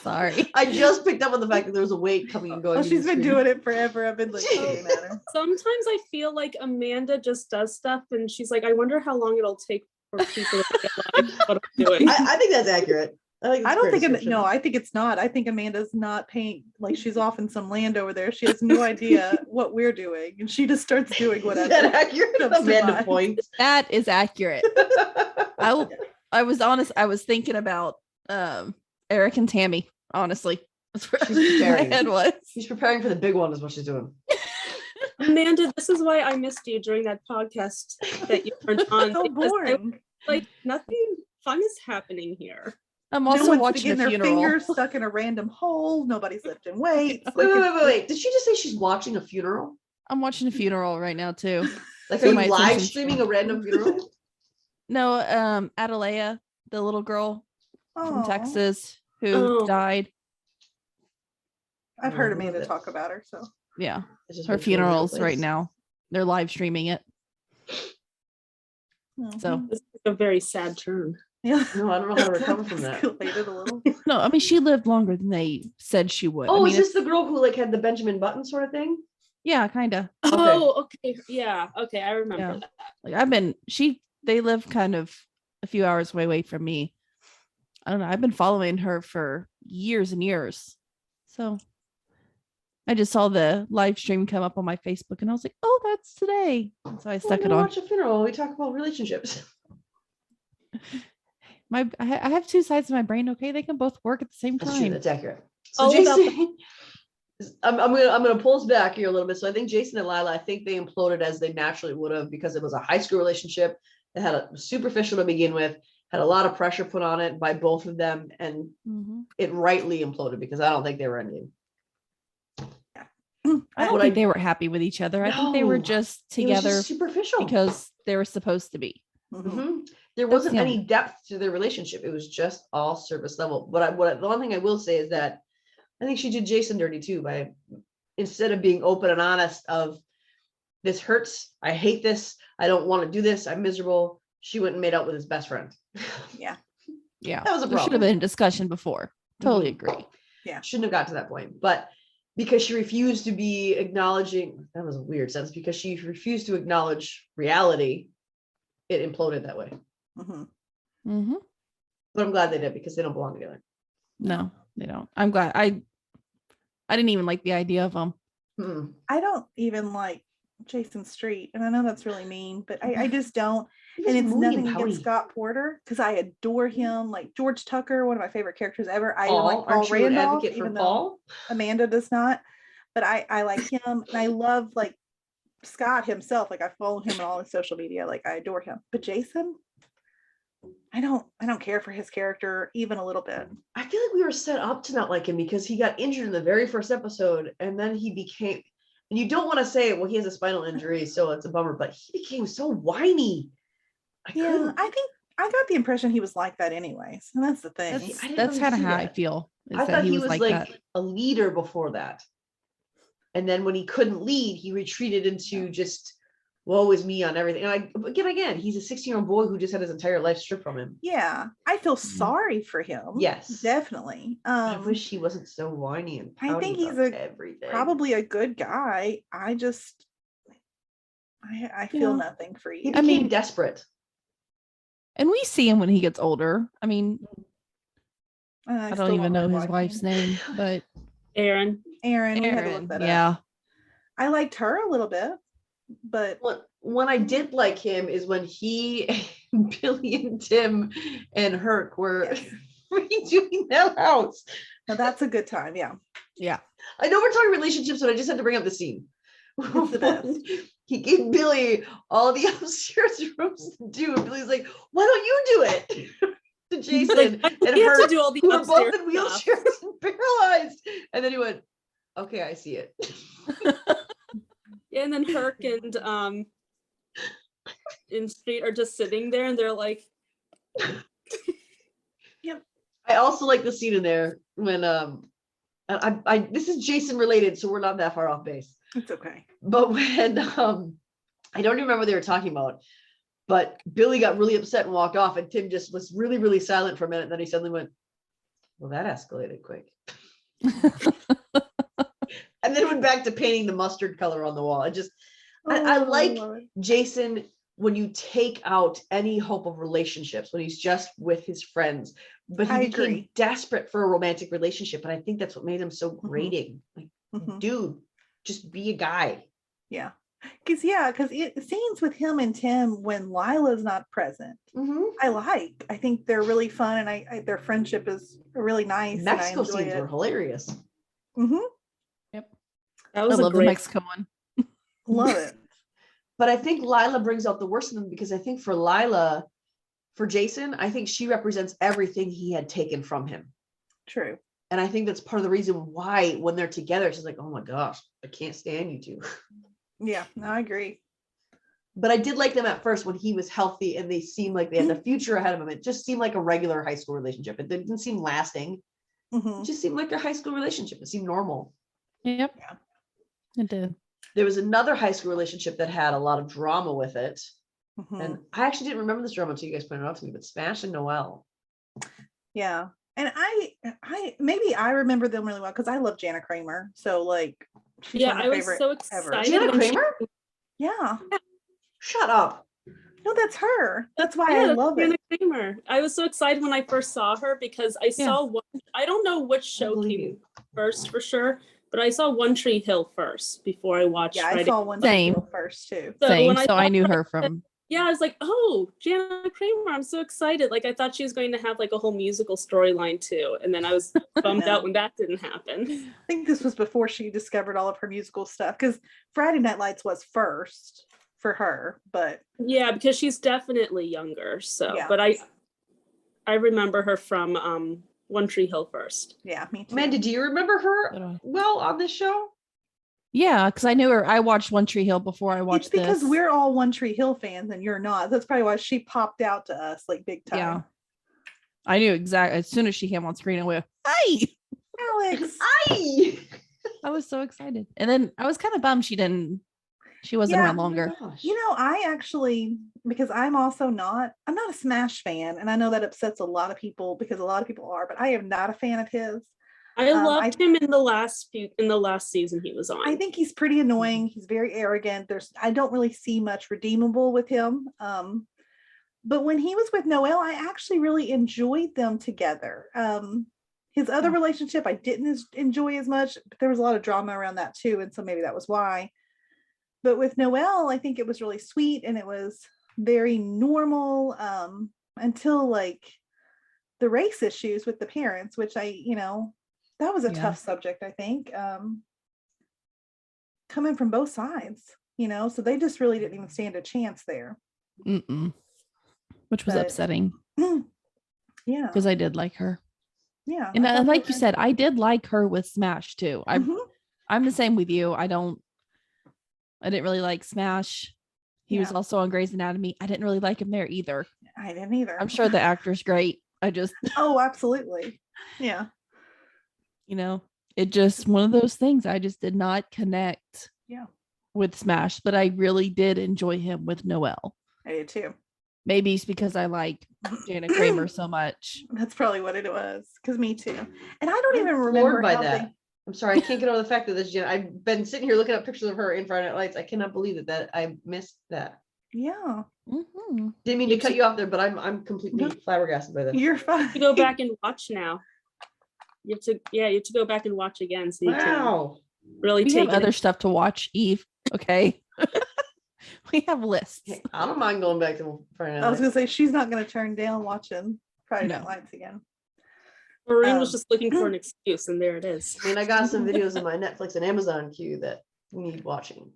Sorry. I just picked up on the fact that there was a weight coming and going. Oh, in she's the been screen. doing it forever. I've been like looking at her. Sometimes I feel like Amanda just does stuff and she's like, I wonder how long it'll take for people to realize what I'm doing. I think that's accurate. I don't think no, I think it's not. I think Amanda's not paying, like she's off in some land over there. She has no idea what we're doing, and she just starts doing Is whatever. that accurate? comes to Amanda mind. point. That is accurate. I was honest. I was thinking about Eric and Tammy. Honestly, that's where She's my preparing. head was. She's preparing for the big one, is what she's doing. Amanda, this is why I missed you during that podcast that you weren't on. So because boring. like nothing fun is happening here. I'm No also one's watching getting a their funeral. fingers stuck in a random hole. Nobody's lifting weights. Wait. Did she just say she's watching a funeral? I'm watching a funeral right now too. Like, So are you my live attention streaming a random funeral? No, Adelia, the little girl from Aw. Texas who Oh. died. I've heard Amanda talk about her, so Yeah, It's just her been to a real funeral's place. right now. They're live streaming it. So Mhm. This is a very sad turn. yeah. No, I don't know how to recover from that. Escalated a little. no, I mean she lived longer than they said she would. Oh, I mean, is this the girl who like had the Benjamin Button sort of thing? yeah, kind of. Oh, okay. Yeah. Okay. I remember Yeah. that. Like they live kind of a few hours away from me. I don't know. I've been following her for years and years. So I just saw the live stream come up on my Facebook and I was like, oh, that's today. And so I stuck it on. Watch a funeral. We talk about relationships. I have two sides of my brain. Okay, they can both work at the same That's true. time. That's accurate. So All about Jason, I'm gonna pull us back here a little bit. So I think Jason and Lila, I think they imploded as they naturally would have because it was a high school relationship that had a superficial to begin with, had a lot of pressure put on it by both of them, and Mhm. it rightly imploded because I don't think they were ending. I don't What think I- they were happy with each other. I think they were No, just It was together just superficial because they were supposed to be. Mhm. Mhm. There That's wasn't the any depth to their relationship. It was just all surface level. But the one thing I will say is that I think she did Jason dirty too by instead of being open and honest of this hurts, I hate this, I don't want to do this, I'm miserable. She went and made out with his best friend. Yeah. Yeah, That was a there should have problem. been a discussion before. Totally Mhm. agree. Shouldn't have got to that point. But because she refused to be acknowledging, that was a weird sense, because she refused to acknowledge reality, it imploded that way. Mhm. Mm-hmm. But I'm glad they did because they don't belong together. No, they don't. I'm glad. I didn't even like the idea of them. Mm-mm. I don't even like Jason Street, and I know that's really mean, but I just don't. He And was it's moody nothing and pouty. against Scott Porter because I adore him. Like George Tucker, one of my favorite characters ever. I even Paul, like Paul aren't you an Randolph, advocate for even though Paul? Amanda does not. But I like him, and I love like Scott himself. Like I follow him on all his social media. Like I adore him. But Jason, I don't care for his character even a little bit. I feel like we were set up to not like him because he got injured in the very first episode, and then he became. And you don't want to say, well, he has a spinal injury, so it's a bummer. But he became so whiny. I Yeah, couldn't. I think I got the impression he was like that anyways, and that's the thing. I didn't That's kind of really see how I that. feel. Is I that thought he was like that. a leader before that. And then when he couldn't lead, he retreated into just woe is me on everything. And again, he's a 16-year-old boy who just had his entire life stripped from him. Yeah, I feel Mhm. sorry for him. Yes. Definitely. I wish he wasn't so whiny and pouty I think he's about a everything. probably a good guy. I just I feel Yeah. nothing for He you. became mean- desperate. And we see him when he gets older. I mean, I still don't even know like his wife's name, but Aaron. Aaron, we had to Erin, look that up. yeah. I liked her a little bit, but When I did like him is when he, Billy and Tim and Herc were Yes. redoing their house. now that's a good time. Yeah. Yeah. I know we're talking relationships, but I just had to bring up the scene. It's the best. He gave Billy all the upstairs rooms to do, and Billy's like, "Why don't you do it?" To Jason Like, and he had her, to do all the who were both upstairs in stuff. wheelchairs and paralyzed. And then he went, okay, I see it. And then Herc and in Street are just sitting there and they're like, I also like the scene in there when I this is Jason related, so we're not that far off base. It's okay. But when I don't even remember what they were talking about, but Billy got really upset and walked off, and Tim just was really, really silent for a minute. And then he suddenly went, well, that escalated quick. And then went back to painting the mustard color on the wall. I like Jason when you take out any hope of relationships, when he's just with his friends, but he became desperate for a romantic relationship. And I think that's what made him so grating. Like, dude, just be a guy. Yeah. Because it scenes with him and Tim when Lila's not present. I think they're really fun, and I their friendship is really nice. Mexico and I enjoy scenes it. were hilarious. Yep. that was I a love the great Mexico one. Love it. But I think Lila brings out the worst in them, because I think for Lila, for Jason, I think she represents everything he had taken from him. True. And I think that's part of the reason why when they're together, she's like, oh my gosh, I can't stand you two. Yeah, no, I agree. But I did like them at first when he was healthy and they seemed like they had the future ahead of them. It just seemed like a regular high school relationship. It didn't seem lasting. It just seemed like a high school relationship. It seemed normal. Yep. Yeah. It did. There was another high school relationship that had a lot of drama with it. And I actually didn't remember this drama until you guys pointed it out to me, but Smash and Noelle. Yeah. And I maybe I remember them really well because I love Jana Kramer. So like, she's one of my I was favorite so ever. excited. Jana when she- Kramer? Yeah. Shut up. No, that's her. That's why Yeah, I that's love Jana it. Kramer. I was so excited when I first saw her because I saw one. I don't know which show believe came you. first for sure, but I saw One Tree Hill first before I watched. Yeah, I Friday. saw one Same. first too. So Same. when So saw I knew Friday- her from. Yeah, I was like, oh, Jana Kramer. I'm so excited. Like, I thought she was going to have like a whole musical storyline too. And then I was bummed out when that didn't happen. I think this was before she discovered all of her musical stuff because Friday Night Lights was first for her, but Yeah, because she's definitely younger. So, Yeah. but I remember her from One Tree Hill first. yeah, me too. Mandy, do you remember Did her I? well on this show? Yeah, because I knew her. I watched One Tree Hill before I watched It's because this. we're all One Tree Hill fans and you're not. That's probably why she popped out to us like big time. Yeah. I knew exactly as soon as she came on screen. I went, "Hey!" Alex. Aye. I was so excited, and then I was kind of bummed she wasn't Yeah. around longer. Oh my gosh. You know, I actually, because I'm not a Smash fan, and I know that upsets a lot of people because a lot of people are, but I am not a fan of his. I loved him in the last season he was on. I think he's pretty annoying. He's very arrogant. I don't really see much redeemable with him. But when he was with Noelle, I actually really enjoyed them together. His other relationship, I didn't enjoy as much, but there was a lot of drama around that too. And so maybe that was why. But with Noelle, I think it was really sweet and it was very normal until like the race issues with the parents, which that was a tough subject, I think. Coming from both sides, so they just really didn't even stand a chance there. Which was But- upsetting Yeah. because I did like her. Yeah. And I thought like they you were- said, I did like her with Smash too. Mhm. I'm the same with you. I didn't really like Smash. He was Yeah. also on Grey's Anatomy. I didn't really like him there either. I didn't either. I'm sure the actor's great. I just, Oh, absolutely. Yeah. it just one of those things. I just did not connect Yeah. with Smash, but I really did enjoy him with Noelle. I did too. Maybe it's because I like Jana Kramer so much. That's probably what it was. Because me too. And I don't I'm even floored remember by how that. I'm sorry, I can't get over the fact that this Jen. I've been sitting here looking at pictures of her in Friday Night Lights. I cannot believe that I missed that. Yeah. Mhm. Didn't mean to cut you off there, but I'm completely flabbergasted by that. You're fine. You go back and watch now. You have to go back and watch again so you can Wow. really We take have it. other stuff to watch, Eve. Okay. We have lists. Hey, I don't mind going back to Friday I Night was Lights. gonna say she's not gonna turn down watching Friday Night No. Lights again. Maureen was just looking for an excuse, and there it is. I mean, I got some videos in my Netflix and Amazon queue that we need watching.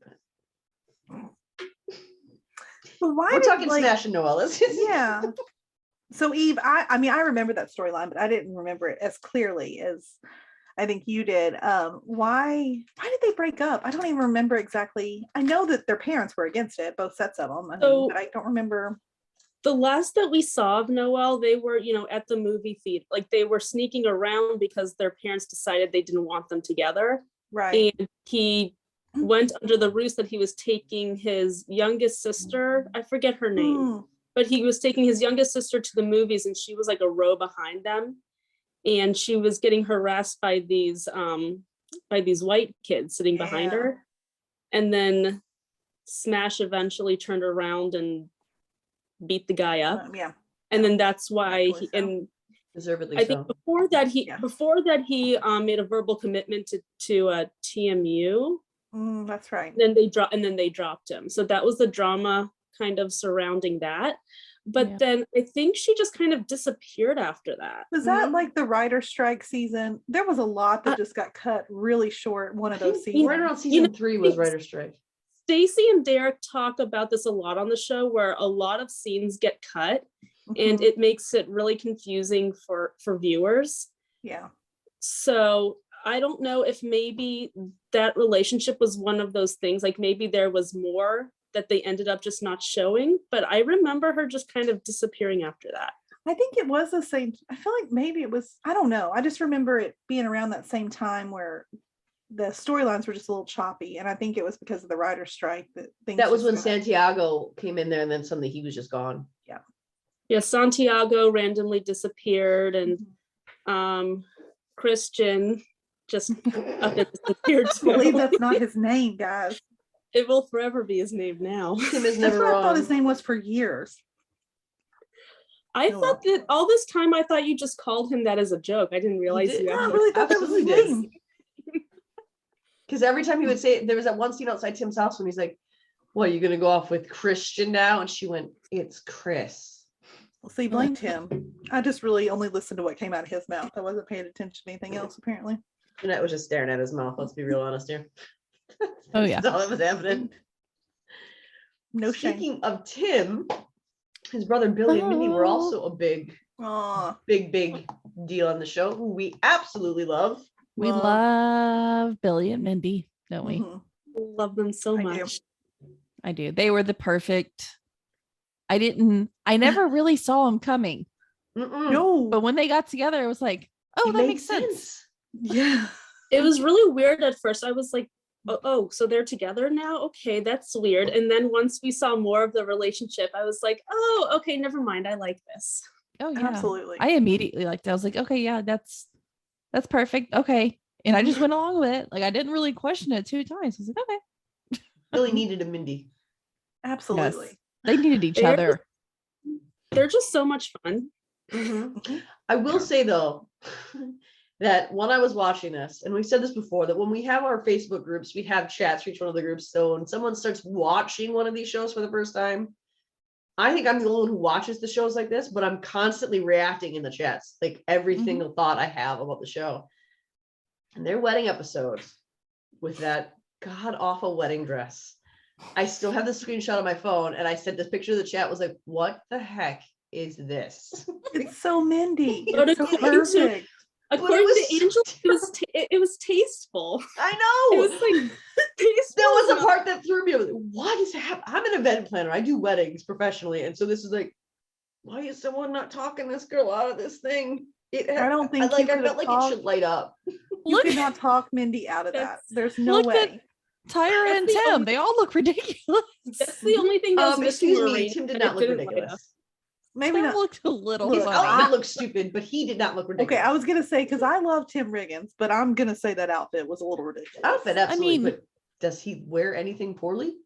But But why we're did, talking like, Smash and Noelle. Yeah. So Eve, I mean, I remember that storyline, but I didn't remember it as clearly as I think you did. Why did they break up? I don't even remember exactly. I know that their parents were against it, both sets of them. But I don't remember. The last that we saw of Noelle, they were, at the movie theater. Like they were sneaking around because their parents decided they didn't want them together. Right. And he went under the ruse that he was taking his youngest sister. I forget her name, but he was taking his youngest sister to the movies, and she was like a row behind them. And she was getting harassed by these white kids sitting behind her. And then Smash eventually turned around and beat the guy up. And then that's why deservedly I think so. before that he made a verbal commitment to TMU. That's right. Then they dropped him. So that was the drama kind of surrounding that. But then I think she just kind of disappeared after that. Was that like the writer strike season? There was a lot that just got cut really short. One of those seasons. Right around season 3 was writer strike. Stacey and Derek talk about this a lot on the show, where a lot of scenes get cut and it makes it really confusing for viewers. Yeah. So I don't know if maybe that relationship was one of those things, like maybe there was more that they ended up just not showing, but I remember her just kind of disappearing after that. I think it was the same. I feel like maybe it was, I don't know. I just remember it being around that same time where the storylines were just a little choppy. And I think it was because of the writer's strike that was when Santiago came in there, and then suddenly he was just gone. Yeah, Santiago randomly disappeared, and Christian just up and disappeared too. I believe that's not his name, guys. It will forever be his name now. Tim is That's never what wrong. I thought his name was for years. I thought that all this time I thought you just called him that as a joke. I didn't realize you I actually really thought that was his name. Because every time he would say, there was that one scene outside Tim's house when he's like, "What, are you gonna go off with Christian now?" And she went, "It's Chris." Well, see, blamed him. I just really only listened to what came out of his mouth. I wasn't paying attention to anything else, apparently. Jeanette was just staring at his mouth. Let's be real honest here. Oh yeah. That's all that was happening. No shame. Speaking of Tim, his brother Billy and Mindy were also a big deal on the show, who we absolutely love. We love Billy and Mindy, don't we? love them so much. I do. They were the perfect. I never really saw them coming. No. But when they got together, it was like, oh, that makes sense. Yeah. It was really weird at first. I was like, oh, so they're together now? Okay, that's weird. And then once we saw more of the relationship, I was like, oh, okay, never mind. I like this. Oh yeah, Absolutely. I immediately liked it. I was like, okay, yeah, that's perfect. Okay. And I just went along with it. Like I didn't really question it 2 times. I was like, okay. Billy needed a Mindy. Absolutely. Yes. They needed each other. They're just so much fun. I will say though, that when I was watching this, and we've said this before, that when we have our Facebook groups, we have chats for each one of the groups. So when someone starts watching one of these shows for the first time, I think I'm the only one who watches the shows like this, but I'm constantly reacting in the chats, like every single thought I have about the show. And their wedding episodes with that god awful wedding dress. I still have the screenshot on my phone, and I sent this picture to the chat, was like, what the heck is this? It's so Mindy. But It's so according to- perfect. According to Angela, it was tasteful. I know. It was like tasteful. There was a part that threw me. I was like, what is happening? I'm an event planner. I do weddings professionally. And so this is like, why is someone not talking this girl out of this thing? I don't think I felt like it should light up. You could not talk Mindy out of that. There's no way. Tyra and Tim, they all look ridiculous. That's the only thing that was missing. Excuse me, Tim did not look ridiculous. Maybe Tim not. looked a little His funny. outfit looked stupid, but he did not look ridiculous. Okay, I was gonna say, because I love Tim Riggins, but I'm gonna say that outfit was a little ridiculous. Outfit, absolutely. mean- but does he wear anything poorly?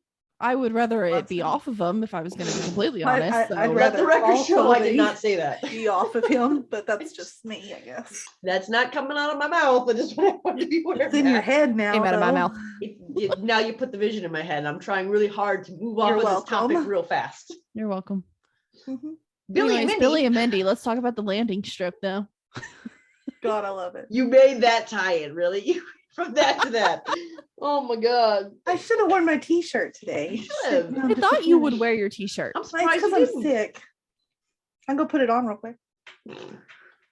I would rather it Lots be of- off of him if I was going to be completely I- honest. I'd so- rather- Let the record all show I did clothing. not say that. Be off of him, but that's just me, I guess. That's not coming out of my mouth. I just want to be aware It's in your head now. Came out of my though. mouth. Now you put the vision in my head. I'm trying really hard to move off You're of this topic welcome. real fast. You're welcome. Mhm. Billy and Anyways, Mindy, Billy and Mindy. Let's talk about the landing strip now. God, I love it. you made that tie-in, really? You from that to that. Oh my god. I should have worn my T-shirt today. You should have. No, I thought you would wear your t-shirt. I'm It's surprised because you I'm didn't. sick. I'm gonna put it on real quick.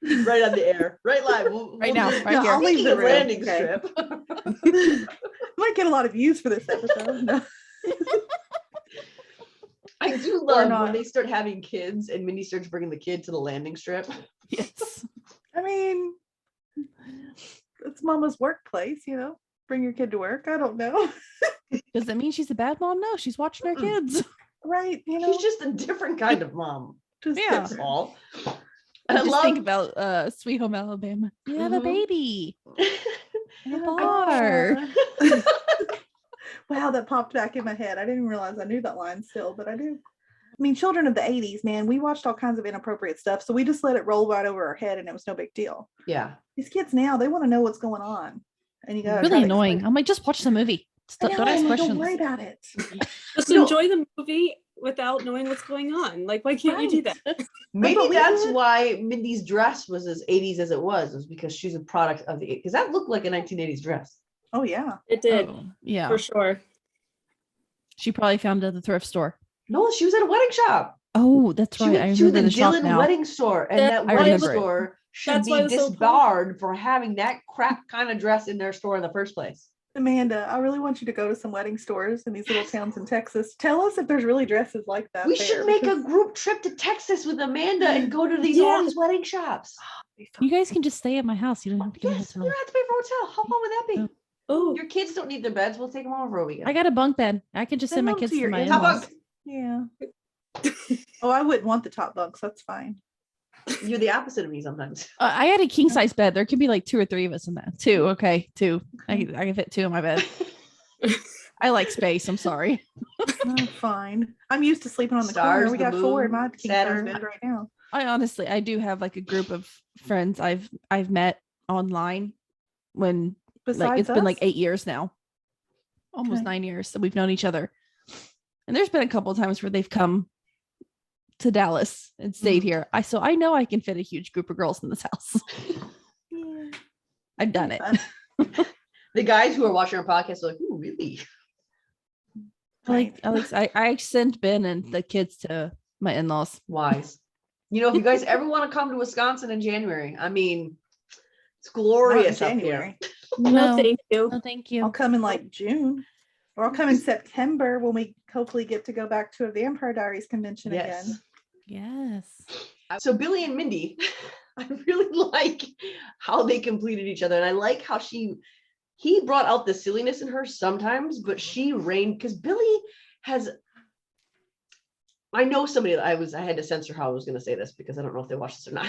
Right on the air, right live. Right now, do- right here. I'll leave Speaking the of room, landing okay. strip. Might get a lot of views for this episode. No. I do Or love when not. they start having kids and Mindy starts bringing the kid to the landing strip. Yes. I mean, it's mama's workplace, you know. Bring your kid to work. I don't know. Does that mean she's a bad mom? No, she's watching her kids. Right, you know. She's just a different kind of mom. Just Yeah. That's all. I I just love think about Sweet Home Alabama. You have a Mhm. baby in a Yeah. bar. Wow, that popped back in my head. I didn't realize I knew that line still, but I do. I mean, children of the 80s, man, we watched all kinds of inappropriate stuff. So we just let it roll right over our head and it was no big deal. Yeah. These kids now, they want to know what's going on. And you got Really annoying. I'm like, just watch the movie. Don't ask Don't questions. worry about it. Just You know- enjoy the movie without knowing what's going on. Like, why can't you do that? Maybe what we that's did. why Mindy's dress was as 80s as it was because she's a product of the 80s. Because that looked like a 1980s dress. Oh, yeah. It did, Oh, yeah. for sure. She probably found it at the thrift store. No, she was at a wedding shop. Oh, that's She right. I went to remember the the shop Dylan now. wedding store, and That- that I wedding remember it. store should That's why be it was so disbarred for having that crap kind of dress in their store in the first place. Amanda, I really want you to go to some wedding stores in these little towns in Texas. Tell us if there's really dresses like that. We there, should make a because group trip to Texas with Amanda and go to these all Yeah. these wedding shops. it'd be fun. You guys can just stay at my house. You don't have to get a Yes, you hotel. don't have to pay for a hotel. How fun would that be? Oh, Your kids don't need their beds. We'll take them over for a weekend. I got a bunk bed. I can just send my them kids to to your my in-laws. Top in-laws. bunk. Yeah. Oh, I wouldn't want the top bunks. That's fine. You're the opposite of me sometimes. I had a king size bed. There could be like 2 or 3 of us in that. 2, okay, 2. I can fit 2 in my bed. I like space. I'm sorry. Oh, fine. I'm used to sleeping on the Stars, corner. We the got 4 in moon, my king size Saturn. bed right now. I do have like a group of friends I've met online when Besides like it's been like us? 8 years now, almost Okay. 9 years that we've known each other. And there's been a couple of times where they've come to Dallas and stayed Mhm. here. So I know I can fit a huge group of girls in this house. Yeah. I've done it. Fun. The guys who are watching our podcast are like, "Ooh, really?" I sent Ben and the kids to my in-laws. Wise. You know, if you guys ever want to come to Wisconsin in January, I mean, it's glorious Not in up here. January. no, thank you. No, thank I'll you. come in like June. Or I'll come in September when we hopefully get to go back to a Vampire Diaries convention Yes. again. Yes. So Billy and Mindy, I really like how they completed each other. And I like how he brought out the silliness in her sometimes, but she reigned because Billy has, I know somebody that I had to censor how I was going to say this because I don't know if they watch this or not,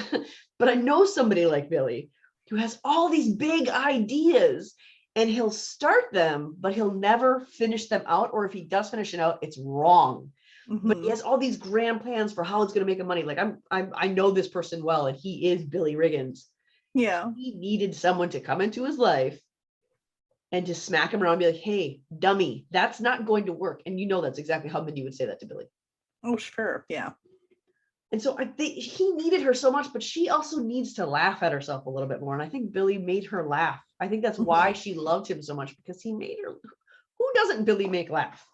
but I know somebody like Billy who has all these big ideas and he'll start them, but he'll never finish them out. Or if he does finish it out, it's wrong. But he Mhm. has all these grand plans for how it's going to make him money. Like I know this person well, and he is Billy Riggins. Yeah. He needed someone to come into his life and just smack him around and be like, "Hey, dummy, that's not going to work." And you know that's exactly how Mindy would say that to Billy. Oh, sure. Yeah. And so I think he needed her so much, but she also needs to laugh at herself a little bit more. And I think Billy made her laugh. I think that's why she loved him so much, because he made her. Who doesn't Billy make laugh?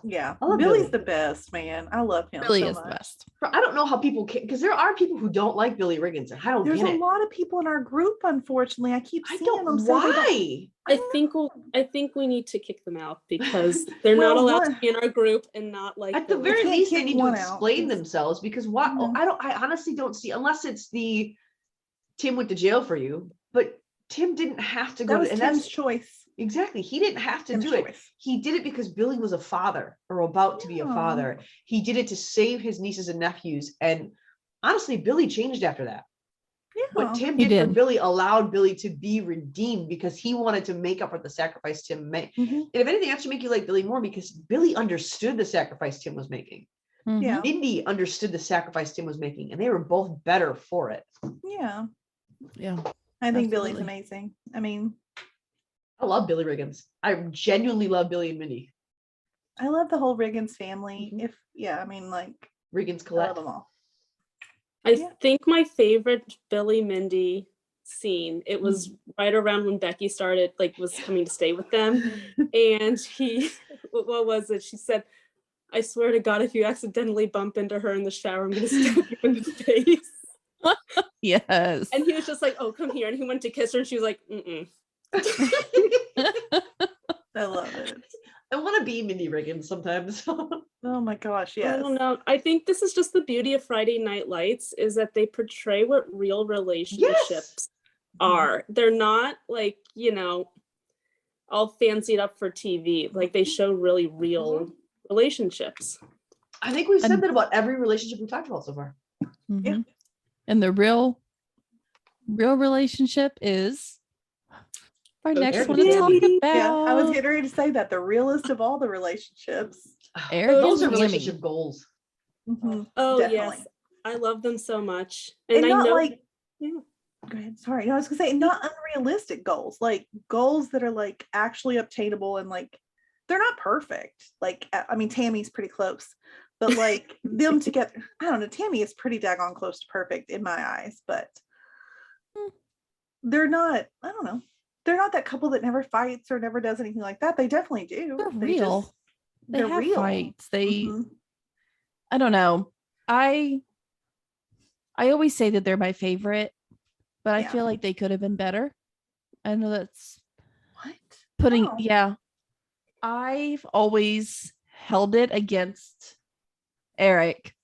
Yeah. I love Billy's Billy. the best, man. I love him. Billy so is the much. best. I don't know how people can, because there are people who don't like Billy Riggins. And I don't There's get a it. lot of people in our group, unfortunately. I keep I seeing don't. them say they don't- Why? I think we need to kick them out because they're Well, not allowed one- to be in our group and not like At the Billy. very can't least, they kick need to one out, explain 'cause- themselves, because what Mhm. I honestly don't see, unless it's the Tim went to jail for you, but Tim didn't have to go That was to, and Tim's that's choice. exactly, he didn't have to Tim's do it. choice. He did it because Billy was a father or about to be a Yeah. father. He did it to save his nieces and nephews. And honestly, Billy changed after that. What Yeah. Tim He did for did. Billy allowed Billy to be redeemed because he wanted to make up for the sacrifice Tim made. Mhm. And if anything, that should make you like Billy more, because Billy understood the sacrifice Tim was making. Mhm. Yeah. Mindy understood the sacrifice Tim was making, and they were both better for it. Yeah. Yeah. I think Billy's Absolutely. amazing. I mean, I love Billy Riggins. I genuinely love Billy and Mindy. I love the whole Riggins family. Mhm. I mean, like, Riggins I love Colette. them all. I Yeah. think my favorite Billy Mindy scene, it was right around when Becky started, like, was coming to stay with them. And what was it? She said, "I swear to God, if you accidentally bump into her in the shower, I'm going to stab you in the face." Yes. And he was just like, oh, come here. And he went to kiss her and she was like, mm-mm. I love it. I want to be Mindy Riggins sometimes. Oh my gosh, I yes. don't know. I think this is just the beauty of Friday Night Lights is that they portray what real relationships are. They're not like, all fancied up for TV. Like they show really real relationships. I think we've said that about every relationship we talked about so far. Mhm. And the real relationship is our Okay. next one to talk Tammy. about. Yeah, I was getting ready to say that the realest of all the relationships. Eric Those and are Tammy. relationship goals. Mhm, Oh definitely. yes. I love them so much. And I not know like, yeah. go ahead. Sorry. No, I was gonna say not unrealistic goals, like goals that are like actually obtainable and like they're not perfect. Like, I mean, Tammy's pretty close, but like them together, I don't know. Tammy is pretty daggone close to perfect in my eyes, but they're not, I don't know. They're not that couple that never fights or never does anything like that. They definitely do. They're They real. just- They they're have real. fights. Mhm. I don't know. I always say that they're my favorite, but I Yeah. feel like they could have been better. I know that's What? putting, Oh. yeah. I've always held it against Eric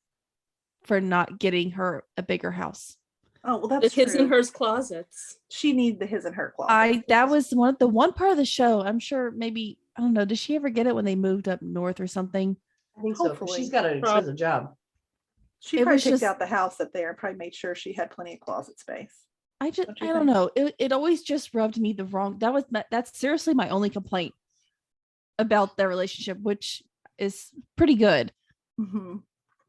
for not getting her a bigger house. Oh, well, The that's his true. and hers closets. She needs the his and her closet. That was one part of the show. I'm sure maybe, I don't know, did she ever get it when they moved up north or something? I think so. 'Cause Hopefully. she's got an expensive job. She It probably was picked just- out the house up there and probably made sure she had plenty of closet space. I Don't you don't think? know. It always just rubbed me the wrong. That's seriously my only complaint about their relationship, which is pretty good. Mm-hmm.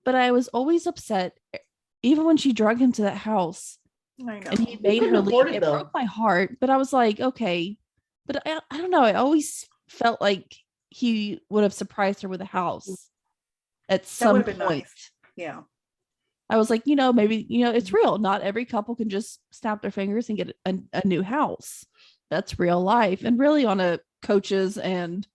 But I was always upset, even when she drug him to that house I know. and he made couldn't her afford leave. it, It though. broke my heart. But I was like, okay. But I don't know. I always felt like he would have surprised her with a house at That some would have been point. nice. Yeah. I was like, maybe, it's real. Not every couple can just snap their fingers and get a new house. That's real life. And really on a coach's and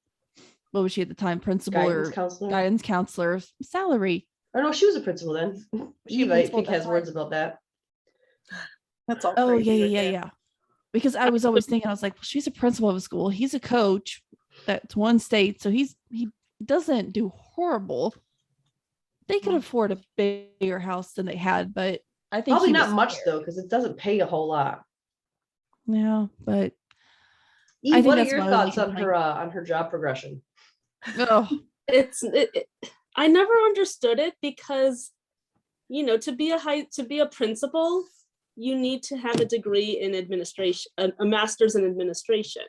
what was she at the time? Principal Guidance or counselor. guidance counselor salary. Oh no, she was a principal then. She I principal think at that has time. words about that. That's all. Oh, crazy right there. yeah. Because I was always thinking, I was like, well, she's a principal of a school. He's a coach. That's one state. So he doesn't do horrible. They could afford a bigger house than they had, but I think Probably he not was much scared. though, because it doesn't pay a whole lot. Yeah, but Eve, think what are that's your my only thoughts on complaint. her job progression? oh, I never understood it because to be a principal, you need to have a degree in administration, a master's in administration.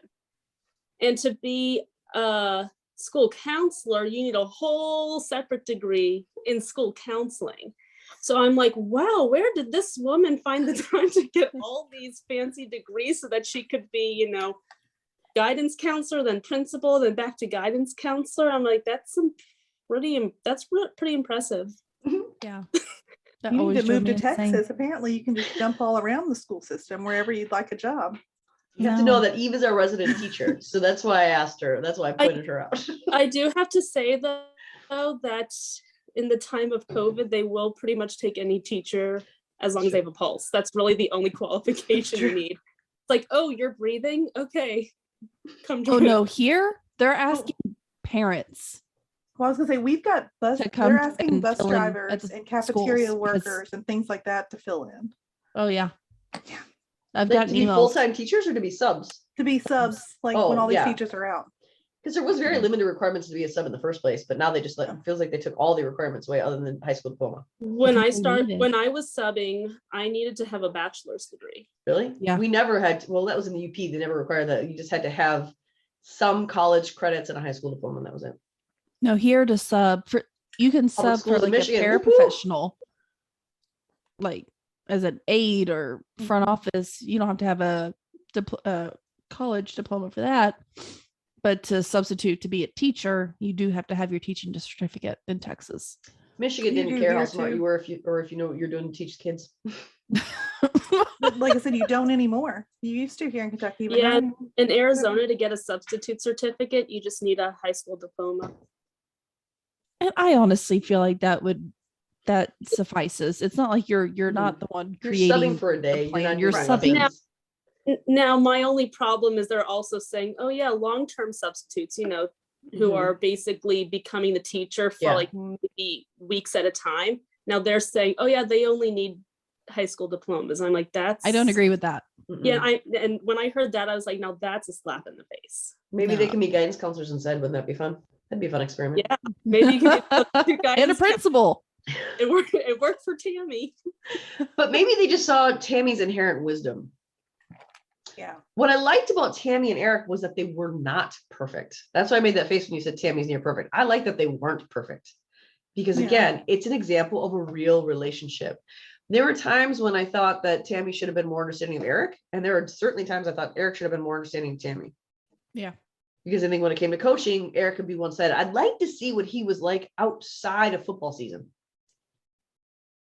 And to be a school counselor, you need a whole separate degree in school counseling. So I'm like, wow, where did this woman find the time to get all these fancy degrees so that she could be, guidance counselor, then principal, then back to guidance counselor? I'm like, that's pretty impressive. yeah. You need to move to Texas. Texas. Apparently, you can just jump all around the school system wherever you'd like a job. You have to know that Eve is our resident teacher, so that's why I asked her. That's why I pointed her out. I do have to say though that in the time of COVID, they will pretty much take any teacher as long as they have a pulse. That's really the only qualification you need. It's like, oh, you're breathing? Okay. Come Oh join. no, here they're asking parents. Well, I was gonna say we've got bus. To come They're asking and bus fill in at drivers the and cafeteria schools, because- workers and things like that to fill in. Oh yeah. Yeah. I've Like, gotten to be emails. full-time teachers or to be subs? To be subs, like Oh, when all these yeah. teachers are out. Because there was very Yeah. limited requirements to be a sub in the first place, but now they just Yeah. feels like they took all the requirements away other than high school diploma. When I Because they need it. when I was subbing, I needed to have a bachelor's degree. Really? Yeah. We never had, well, that was in the UP. They never required that. You just had to have some college credits and a high school diploma, and that was it. No, here to sub for you can sub for schools in like a Michigan. Woo-hoo. paraprofessional, like as an aide or front office. You don't have to have a college diploma for that. But to substitute to be a teacher, you do have to have your teaching certificate in Texas. Michigan You didn't do care how here, smart too. you were if you know what you're doing to teach kids. But like I said, you don't anymore. You used to here in Kentucky. But Yeah. not anymore. In Arizona, to get a substitute certificate, you just need a high school diploma. And I honestly feel like that that suffices. It's not like you're not the one You're creating subbing for a the day. plan. You're not You're doing subbing. lessons. Now, my only problem is they're also saying, oh yeah, long-term substitutes, you know, who Mhm. are basically becoming the teacher for Yeah. like maybe weeks at a time. Now they're saying, oh yeah, they only need high school diplomas. I'm like, that's I don't agree with that. Yeah, Mm-mm. and when I heard that, I was like, now that's a slap in the face. Maybe they No. can be guidance counselors instead. Wouldn't that be fun? That'd be a fun experiment. Yeah, maybe you can do guys. And a principal. It worked for Tammy. But maybe they just saw Tammy's inherent wisdom. Yeah. What I liked about Tammy and Eric was that they were not perfect. That's why I made that face when you said Tammy's near perfect. I like that they weren't perfect because Yeah. again, it's an example of a real relationship. There were times when I thought that Tammy should have been more understanding of Eric, and there are certainly times I thought Eric should have been more understanding of Tammy. Yeah. Because I think when it came to coaching, Eric could be one-sided. I'd like to see what he was like outside of football season.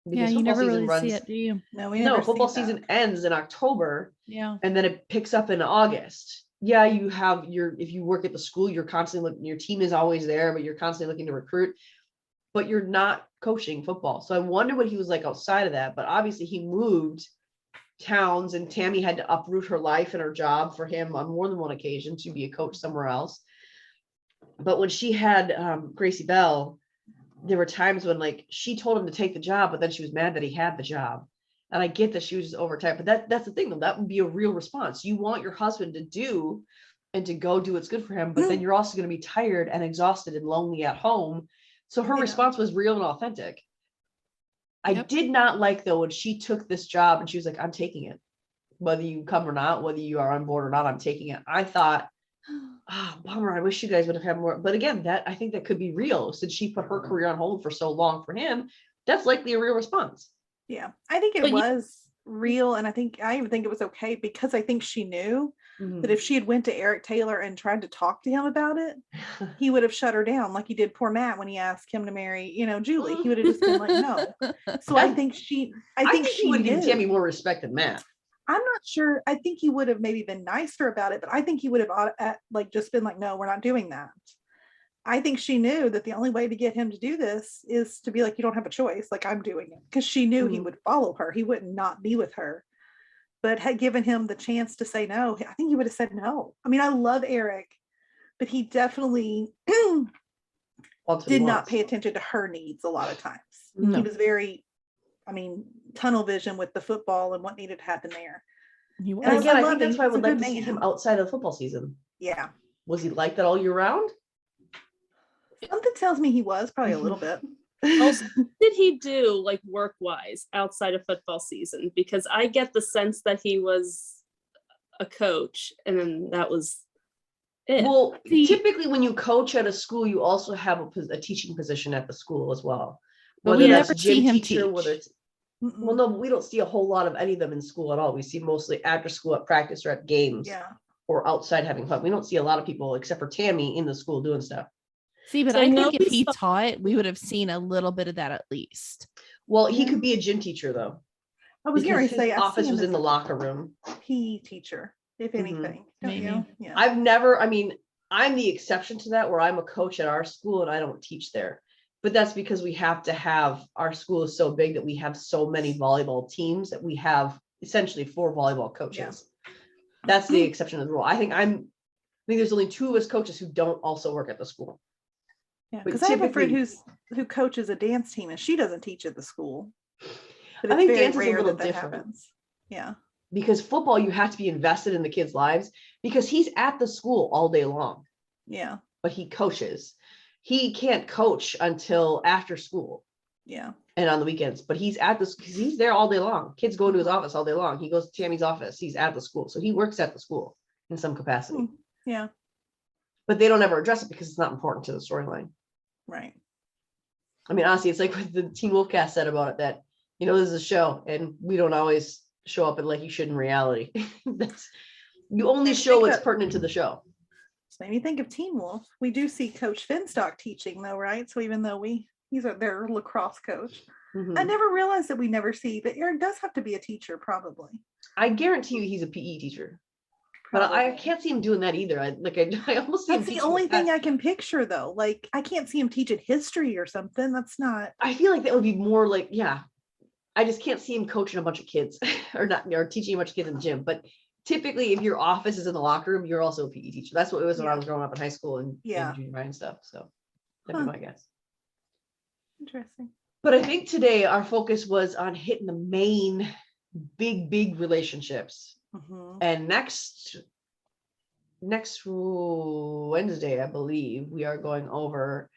Yeah, you never really see it, do you? No, we No, never football see that. season ends in October. Yeah. And then it picks up in August. Yeah, you have if you work at the school, you're constantly looking, your team is always there, but you're constantly looking to recruit, but you're not coaching football. So I wonder what he was like outside of that. But obviously he moved towns and Tammy had to uproot her life and her job for him on more than one occasion to be a coach somewhere else. But when she had Gracie Bell, there were times when like she told him to take the job, but then she was mad that he had the job. And I get that she was just overtired, but that's the thing though. That would be a real response. You want your husband to do and to go do what's good for him, but then you're also going to be tired and exhausted and lonely at home. So her Yeah. response was real and authentic. I Yep. did not like though when she took this job and she was like, I'm taking it. Whether you come or not, whether you are on board or not, I'm taking it. I thought, bummer. I wish you guys would have had more. But again, I think that could be real since she put her career on hold for so long for him. That's likely a real response. Yeah, I think it But you- was real, and I even think it was okay because I think she knew that if she had went to Eric Taylor and tried to talk to him about it, he would have shut her down like he did poor Matt when he asked him to marry, Julie. He would have just been like, no. So I think she he would have given knew. Tammy more respect than Matt. I'm not sure. I think he would have maybe been nicer about it, but I think he would have just been like, no, we're not doing that. I think she knew that the only way to get him to do this is to be like, you don't have a choice. Like, I'm doing it. Because she knew he would follow her. He would not be with her. But had given him the chance to say no, I think he would have said no. I mean, I love Eric, but he definitely did not pay attention to her needs a lot of times. No. He was very, tunnel vision with the football and what needed to happen there. He was. And again, I love think that's him. why I He's would a like good to see man. him outside of the football season. Yeah. Was he like that all year round? Something tells me he was probably a little bit. Also, what did he do like work-wise outside of football season? Because I get the sense that he was a coach and then that was it. Well, typically when you coach at a school, you also have a teaching position at the school as well. But Whether we that's never gym see him teacher, teach. whether it's well, no, but we don't see a whole lot of any of them in school at all. We see mostly after school at practice or at games Yeah. or outside having fun. We don't see a lot of people except for Tammy in the school doing stuff. See, but So I I know think if we he saw- taught, we would have seen a little bit of that at least. Well, he Yeah. could be a gym teacher though. I was Because going to his say, I see office him was as in the a locker room. PE teacher, if anything. Don't Maybe. you? Yeah. I've never, I'm the exception to that where I'm a coach at our school and I don't teach there. But that's because we have to have, our school is so big that we have so many volleyball teams that we have essentially 4 volleyball coaches. That's the exception to the rule. I think there's only 2 of us coaches who don't also work at the school. Yeah, But because I have a friend typically- who coaches a dance team and she doesn't teach at the school. But I it's think very dance is a rare little that different. happens. Yeah. Because football, you have to be invested in the kids' lives because he's at the school all day long, Yeah. but he coaches. He can't coach until after school Yeah. and on the weekends, but he's at this because he's there all day long. Kids go to his office all day long. He goes to Tammy's office. He's at the school. So he works at the school in some capacity, Yeah. but they don't ever address it because it's not important to the storyline. Right. Honestly, it's like what the Teen Wolfcast said about it that, this is a show and we don't always show up like you should in reality. You only I show think what's that- pertinent to the show. Just made me think of Teen Wolf. We do see Coach Finstock teaching though, right? So even though he's their lacrosse coach. Mhm. I never realized that we never see, but Eric does have to be a teacher, probably. I guarantee you he's a PE teacher. But I Probably. can't see him doing that either. I almost see him That's the teaching only thing that. I can picture though. Like I can't see him teaching history or something. That's not. I feel like that would be more like, yeah. I just can't see him coaching a bunch of kids or teaching a bunch of kids in the gym. But typically, if your office is in the locker room, you're also a PE teacher. That's what it was when I Yeah. was growing up in high school and Yeah. junior high and stuff. So that'd Huh. be my guess. Interesting. But I think today our focus was on hitting the main big relationships. Mhm. And next Wednesday, I believe, we are going over,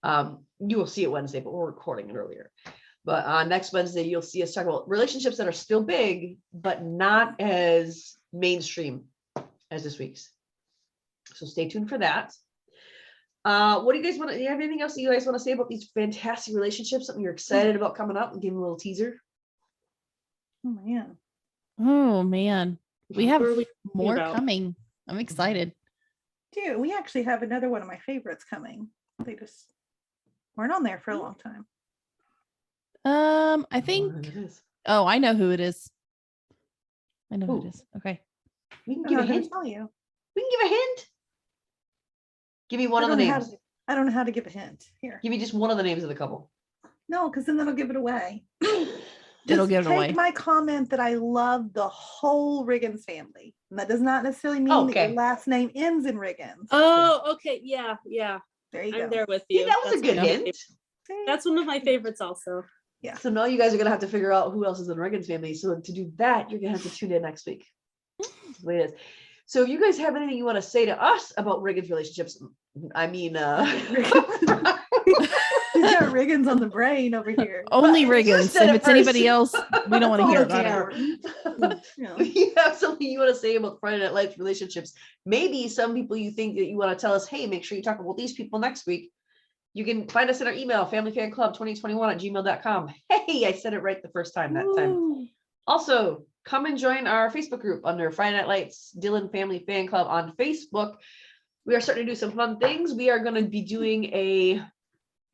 you will see it Wednesday, but we're recording it earlier. But on next Wednesday, you'll see us talk about relationships that are still big, but not as mainstream as this week's. So stay tuned for that. What do you guys want to, do you have anything else that you guys want to say about these fantastic relationships? Something you're excited about coming up? And give them a little teaser. Oh man. Oh man, we have What are we more about? coming. I'm excited. Dude, we actually have another one of my favorites coming. They just weren't on there for a long time. I think. It is. Oh, I know who it is. I know who Who? it is. Okay. We can I'm give a not gonna hint. tell you. We can give a hint. Give me one of the names. I don't know how to give a hint. Here. Give me just one of the names of the couple. No, because then that'll give it away. It'll Just give it take away. my comment that I love the whole Riggins family. And that does not necessarily mean that Okay. your last name ends in Riggins. Oh, okay. Yeah. There you I'm go. there with See, you. that was a That's good one of my hint. favorites. See? That's one of my favorites also. So now you guys are gonna have to figure out who else is in the Reagan's family. So to do that, you're gonna have to tune in next week. That's the way it is. So if you guys have anything you want to say to us about Reagan's relationships, I mean, He's got Riggins on the brain over here. Only But you Riggins. said If it it's anybody first. else, we don't want to All hear the about it. time. Yeah. if you have something you want to say about Friday Night Lights relationships, maybe some people you think that you want to tell us, hey, make sure you talk about these people next week. You can find us in our email, familyfanclub2021@gmail.com. Hey, I said it right the first time that time. Woo. Also, come and join our Facebook group under Friday Night Lights Dylan Family Fan Club on Facebook. We are starting to do some fun things. We are going to be doing a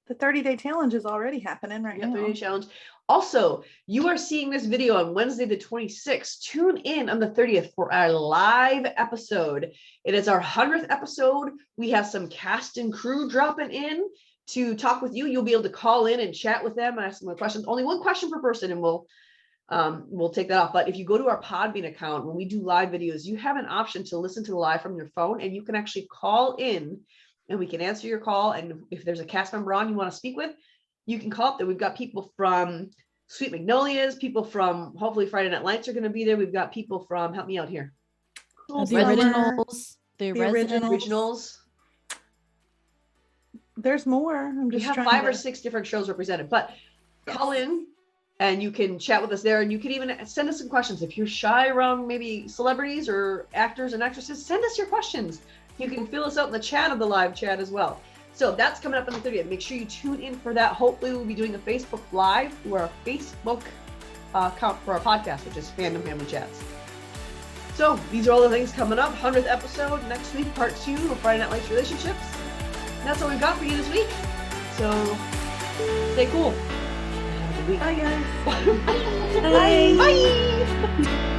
The 30-day challenge is already happening right now. 30-day challenge. Also, you are seeing this video on Wednesday the 26th. Tune in on the 30th for our live episode. It is our 100th episode. We have some cast and crew dropping in to talk with you. You'll be able to call in and chat with them and ask them questions. Only one question per person, and we'll take that off. But if you go to our Podbean account, when we do live videos, you have an option to listen to the live from your phone, and you can actually call in and we can answer your call. And if there's a cast member on you want to speak with, you can call up there. We've got people from Sweet Magnolias, people from hopefully Friday Night Lights are going to be there. We've got people from, help me out here. Cool The Summer. originals. The The originals. Originals. There's more. I'm We just have trying 5 or to- 6 different shows represented, but call in and you can chat with us there, and you can even send us some questions. If you're shy around maybe celebrities or actors and actresses, send us your questions. You can fill us out in the chat of the live chat as well. So that's coming up on the 30th. Make sure you tune in for that. Hopefully we'll be doing a Facebook Live through our Facebook account for our podcast, which is Fandom Family Chats. So these are all the things coming up. 100th episode next week, part 2 of Friday Night Lights relationships. And that's all we've got for you this week. So stay cool. Have a good week. Bye, guys. Bye. Bye.